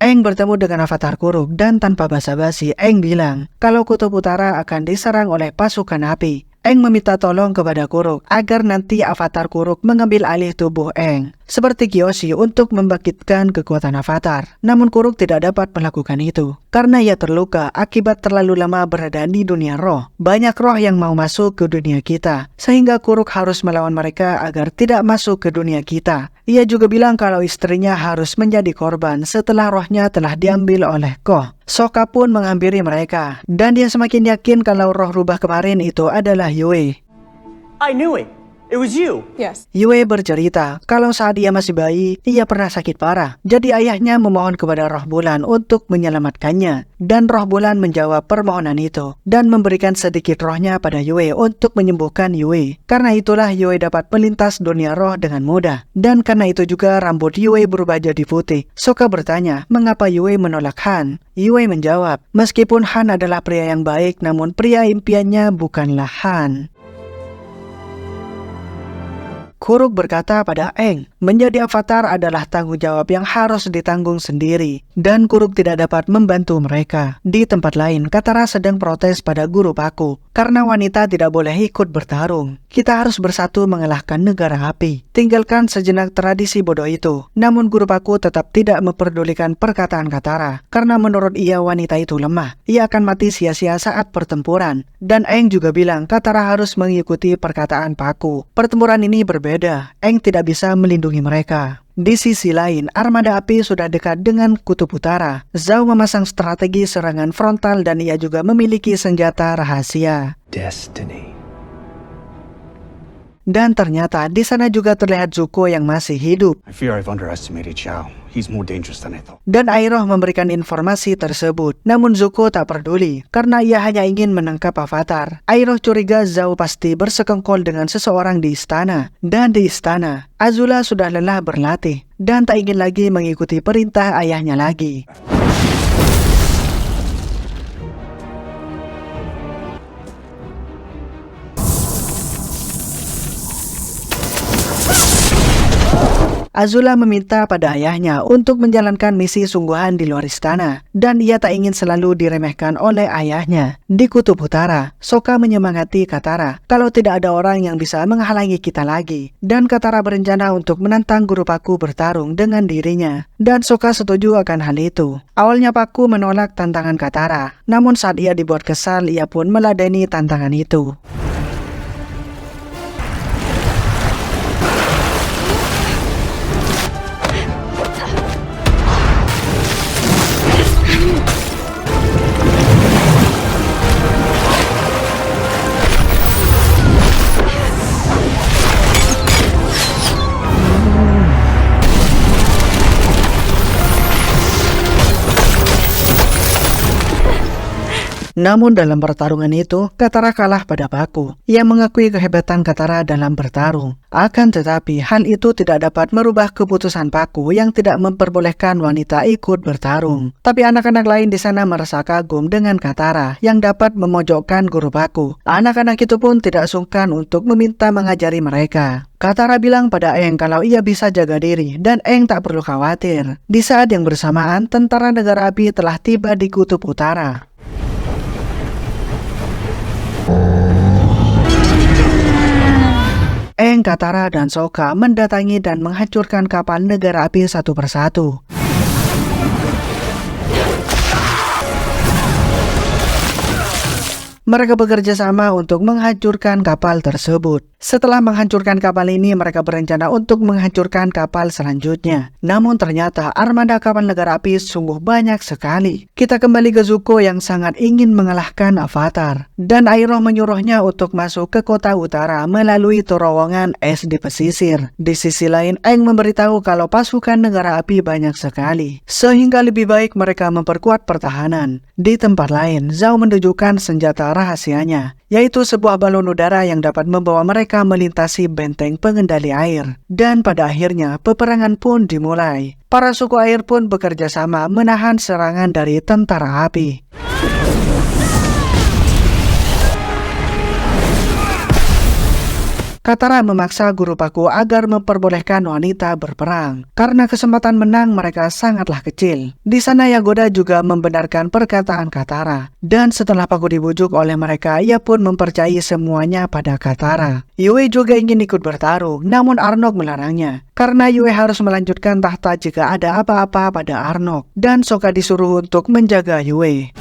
Aang bertemu dengan Avatar Kuruk dan tanpa basa-basi Aang bilang kalau Kutub Utara akan diserang oleh pasukan api. Aang meminta tolong kepada Kuruk agar nanti Avatar Kuruk mengambil alih tubuh Aang seperti Kyoshi untuk membangkitkan kekuatan Avatar. Namun Kuruk tidak dapat melakukan itu karena ia terluka akibat terlalu lama berada di dunia roh. Banyak roh yang mau masuk ke dunia kita sehingga Kuruk harus melawan mereka agar tidak masuk ke dunia kita. Ia juga bilang kalau istrinya harus menjadi korban setelah rohnya telah diambil oleh Koh. Sokka pun menghampiri mereka dan dia semakin yakin kalau roh rubah kemarin itu adalah Yue. I knew it. It was you. Yes. Yue bercerita kalau saat ia masih bayi, ia pernah sakit parah. Jadi ayahnya memohon kepada roh bulan untuk menyelamatkannya. Dan roh bulan menjawab permohonan itu dan memberikan sedikit rohnya pada Yue untuk menyembuhkan Yue. Karena itulah Yue dapat melintas dunia roh dengan mudah. Dan karena itu juga rambut Yue berubah jadi putih. Sokka bertanya, mengapa Yue menolak Han? Yue menjawab, meskipun Han adalah pria yang baik, namun pria impiannya bukanlah Han. Kuruk berkata pada Aang, menjadi avatar adalah tanggung jawab yang harus ditanggung sendiri. Dan Kuruk tidak dapat membantu mereka. Di tempat lain, Katara sedang protes pada guru baku. Karena wanita tidak boleh ikut bertarung. Kita harus bersatu mengalahkan negara api. Tinggalkan sejenak tradisi bodoh itu. Namun guru baku tetap tidak memperdulikan perkataan Katara. Karena menurut ia wanita itu lemah. Ia akan mati sia-sia saat pertempuran. Dan Aang juga bilang Katara harus mengikuti perkataan Paku. Pertempuran ini berbeda. Aang tidak bisa melindungi mereka. Di sisi lain, armada api sudah dekat dengan Kutub Utara. Zhao memasang strategi serangan frontal dan ia juga memiliki senjata rahasia. Destiny. Dan ternyata di sana juga terlihat Zuko yang masih hidup. I fear I've underestimated Zhao. He's more dangerous than I thought. Dan Iroh memberikan informasi tersebut. Namun Zuko tak peduli karena ia hanya ingin menangkap Avatar. Iroh curiga Zhao pasti bersekongkol dengan seseorang di istana. Dan di istana, Azula sudah lelah berlatih dan tak ingin lagi mengikuti perintah ayahnya lagi. Azula meminta pada ayahnya untuk menjalankan misi sungguhan di luar istana, dan ia tak ingin selalu diremehkan oleh ayahnya. Di Kutub Utara, Sokka menyemangati Katara kalau tidak ada orang yang bisa menghalangi kita lagi, dan Katara berencana untuk menantang guru Pakku bertarung dengan dirinya, dan Sokka setuju akan hal itu. Awalnya Pakku menolak tantangan Katara, namun saat ia dibuat kesal, ia pun meladeni tantangan itu. Namun dalam pertarungan itu, Katara kalah pada Pakku. Ia mengakui kehebatan Katara dalam bertarung. Akan tetapi, hal itu tidak dapat merubah keputusan Pakku yang tidak memperbolehkan wanita ikut bertarung. Tapi anak-anak lain di sana merasa kagum dengan Katara yang dapat memojokkan guru Pakku. Anak-anak itu pun tidak sungkan untuk meminta mengajari mereka. Katara bilang pada Aang kalau ia bisa jaga diri dan Aang tak perlu khawatir. Di saat yang bersamaan, tentara negara api telah tiba di Kutub Utara. Aang, Katara, dan Sokka mendatangi dan menghancurkan kapal negara api satu persatu. Mereka bekerja sama untuk menghancurkan kapal tersebut. Setelah menghancurkan kapal ini, mereka berencana untuk menghancurkan kapal selanjutnya. Namun ternyata armada kapal negara api sungguh banyak sekali. Kita kembali ke Zuko yang sangat ingin mengalahkan Avatar. Dan Iroh menyuruhnya untuk masuk ke kota utara melalui terowongan es di pesisir. Di sisi lain, Aang memberitahu kalau pasukan negara api banyak sekali, sehingga lebih baik mereka memperkuat pertahanan. Di tempat lain, Zhao menunjukkan senjata rahasianya, yaitu sebuah balon udara yang dapat membawa mereka melintasi benteng pengendali air. Dan pada akhirnya, peperangan pun dimulai. Para suku air pun bekerja sama menahan serangan dari tentara api. Katara memaksa guru Pakku agar memperbolehkan wanita berperang. Karena kesempatan menang mereka sangatlah kecil. Di sana Yagoda juga membenarkan perkataan Katara. Dan setelah Pakku dibujuk oleh mereka, ia pun mempercayai semuanya pada Katara. Yue juga ingin ikut bertarung, namun Arnok melarangnya. Karena Yue harus melanjutkan tahta jika ada apa-apa pada Arnok. Dan Sokka disuruh untuk menjaga Yue.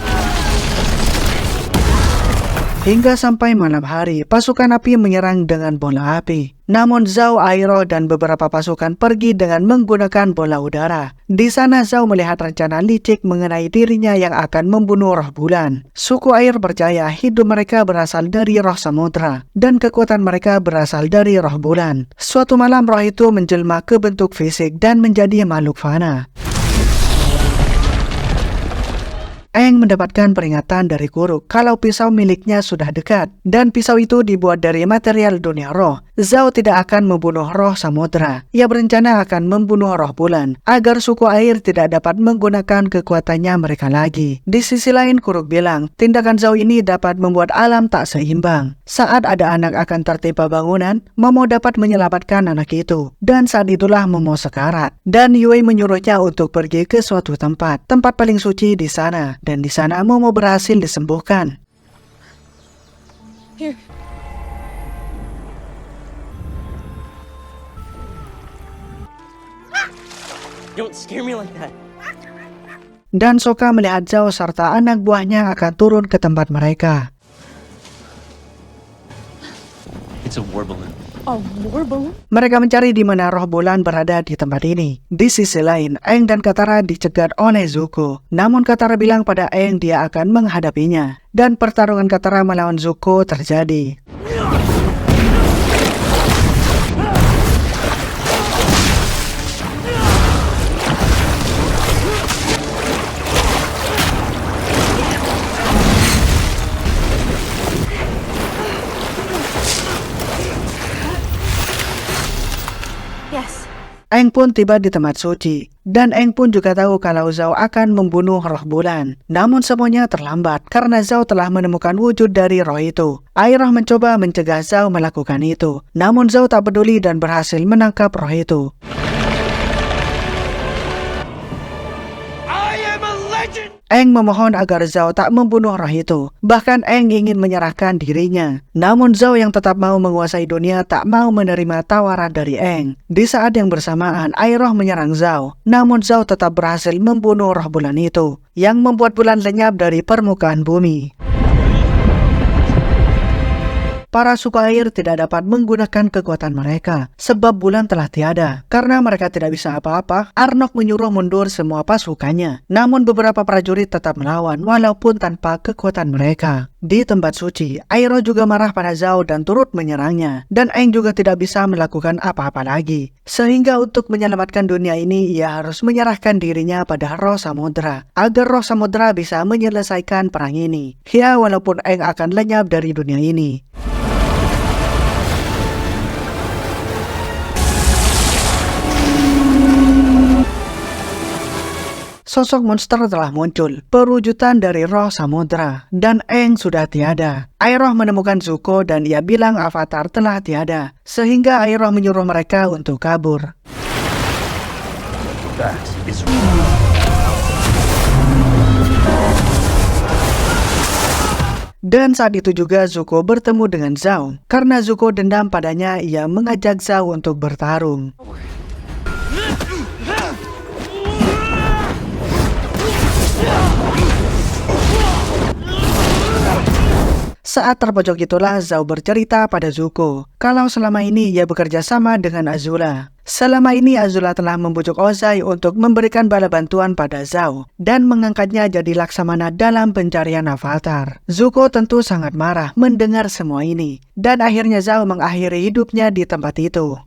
Hingga sampai malam hari, pasukan api menyerang dengan bola api. Namun Zhao, Iroh, dan beberapa pasukan pergi dengan menggunakan bola udara. Di sana Zhao melihat rencana licik mengenai dirinya yang akan membunuh roh bulan. Suku air percaya hidup mereka berasal dari roh samudra, dan kekuatan mereka berasal dari roh bulan. Suatu malam roh itu menjelma ke bentuk fisik dan menjadi makhluk fana. Aang mendapatkan peringatan dari Kuruk kalau pisau miliknya sudah dekat, dan pisau itu dibuat dari material dunia roh. Zhao tidak akan membunuh roh samudra. Ia berencana akan membunuh roh bulan, agar suku air tidak dapat menggunakan kekuatannya mereka lagi. Di sisi lain, Kuruk bilang, tindakan Zhao ini dapat membuat alam tak seimbang. Saat ada anak akan tertimpa bangunan, Momo dapat menyelamatkan anak itu. Dan saat itulah Momo sekarat. Dan Yue menyuruhnya untuk pergi ke suatu tempat paling suci di sana. Dan di sana Momo berhasil disembuhkan. Here. Don't scare me like that. Dan Sokka melihat Zhao serta anak buahnya akan turun ke tempat mereka. It's a war balloon. A war balloon? Mereka mencari di mana roh bulan berada di tempat ini. Di sisi lain, Aang dan Katara dicegat oleh Zuko. Namun Katara bilang pada Aang dia akan menghadapinya. Dan pertarungan Katara melawan Zuko terjadi. Aang pun tiba di tempat suci, dan Aang pun juga tahu kalau Zhao akan membunuh roh bulan. Namun semuanya terlambat karena Zhao telah menemukan wujud dari roh itu. Iroh mencoba mencegah Zhao melakukan itu, namun Zhao tak peduli dan berhasil menangkap roh itu. Aang memohon agar Zhao tak membunuh roh itu. Bahkan Aang ingin menyerahkan dirinya. Namun Zhao yang tetap mau menguasai dunia tak mau menerima tawaran dari Aang. Di saat yang bersamaan, air roh menyerang Zhao. Namun Zhao tetap berhasil membunuh roh bulan itu, yang membuat bulan lenyap dari permukaan bumi. Para suku air tidak dapat menggunakan kekuatan mereka, sebab bulan telah tiada. Karena mereka tidak bisa apa-apa, Arnok menyuruh mundur semua pasukannya. Namun beberapa prajurit tetap melawan, walaupun tanpa kekuatan mereka. Di tempat suci, Airo juga marah pada Zhao dan turut menyerangnya. Dan Aang juga tidak bisa melakukan apa-apa lagi. Sehingga untuk menyelamatkan dunia ini, ia harus menyerahkan dirinya pada roh samudra, agar roh samudra bisa menyelesaikan perang ini. Ya, walaupun Aang akan lenyap dari dunia ini. Sosok monster telah muncul, perwujudan dari roh samudra, dan Aang sudah tiada. Aeroh menemukan Zuko dan ia bilang Avatar telah tiada, sehingga Aeroh menyuruh mereka untuk kabur. That is Dan saat itu juga Zuko bertemu dengan Zhao. Karena Zuko dendam padanya, ia mengajak Zhao untuk bertarung. Saat terpojok itulah Zhao bercerita pada Zuko kalau selama ini ia bekerja sama dengan Azula. Selama ini Azula telah membujuk Ozai untuk memberikan bala bantuan pada Zhao dan mengangkatnya jadi Laksamana dalam pencarian Avatar. Zuko tentu sangat marah mendengar semua ini dan akhirnya Zhao mengakhiri hidupnya di tempat itu.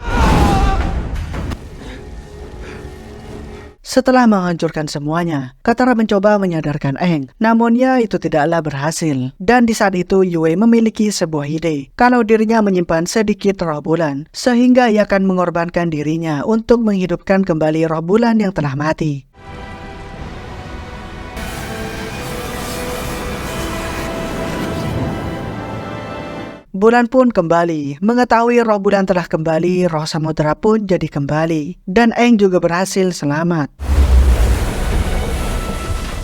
Setelah menghancurkan semuanya, Katara mencoba menyadarkan Aang, namun ya itu tidaklah berhasil. Dan di saat itu Yue memiliki sebuah ide, kalau dirinya menyimpan sedikit roh bulan, sehingga ia akan mengorbankan dirinya untuk menghidupkan kembali roh bulan yang telah mati. Bulan pun kembali. Mengetahui roh bulan telah kembali, roh samudera pun jadi kembali. Dan Aang juga berhasil selamat.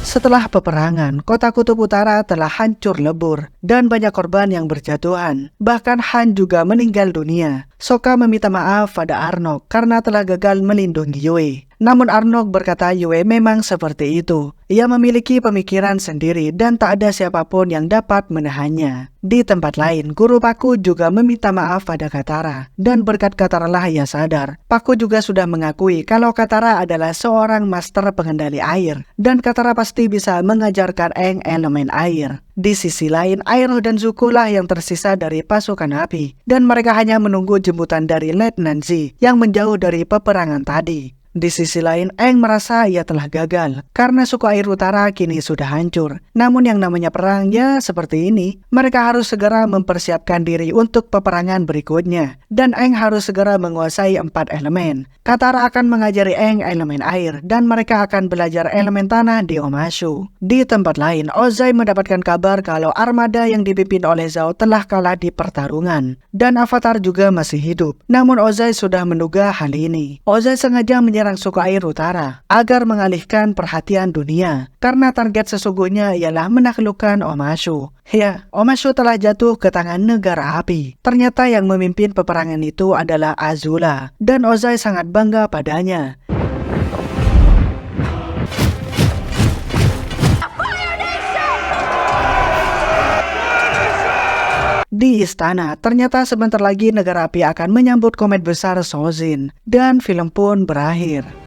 Setelah peperangan, kota Kutub Utara telah hancur lebur dan banyak korban yang berjatuhan. Bahkan Han juga meninggal dunia. Sokka meminta maaf pada Arnok karena telah gagal melindungi Yue. Namun Arnok berkata Yue memang seperti itu. Ia memiliki pemikiran sendiri dan tak ada siapapun yang dapat menahannya. Di tempat lain, guru Paku juga meminta maaf pada Katara. Dan berkat Katara lah ia sadar. Paku juga sudah mengakui kalau Katara adalah seorang master pengendali air. Dan Katara pasti bisa mengajarkan Aang elemen air. Di sisi lain, Airo dan Zuko lah yang tersisa dari pasukan api. Dan mereka hanya menunggu jemputan dari Letnan Z yang menjauh dari peperangan tadi. Di sisi lain, Aang merasa ia telah gagal karena suku air utara kini sudah hancur. Namun yang namanya perang ya seperti ini, mereka harus segera mempersiapkan diri untuk peperangan berikutnya. Dan Aang harus segera menguasai 4 elemen. Katara akan mengajari Aang elemen air dan mereka akan belajar elemen tanah di Omashu. Di tempat lain, Ozai mendapatkan kabar kalau armada yang dipimpin oleh Zhao telah kalah di pertarungan. Dan Avatar juga masih hidup. Namun Ozai sudah menduga hal ini. Ozai sengaja menyerang suku air utara agar mengalihkan perhatian dunia karena target sesungguhnya ialah menaklukkan Omashu. Ya, Omashu telah jatuh ke tangan negara api. Ternyata yang memimpin peperangan itu adalah Azula dan Ozai sangat bangga padanya. Di istana, ternyata sebentar lagi negara api akan menyambut komet besar Sozin dan film pun berakhir.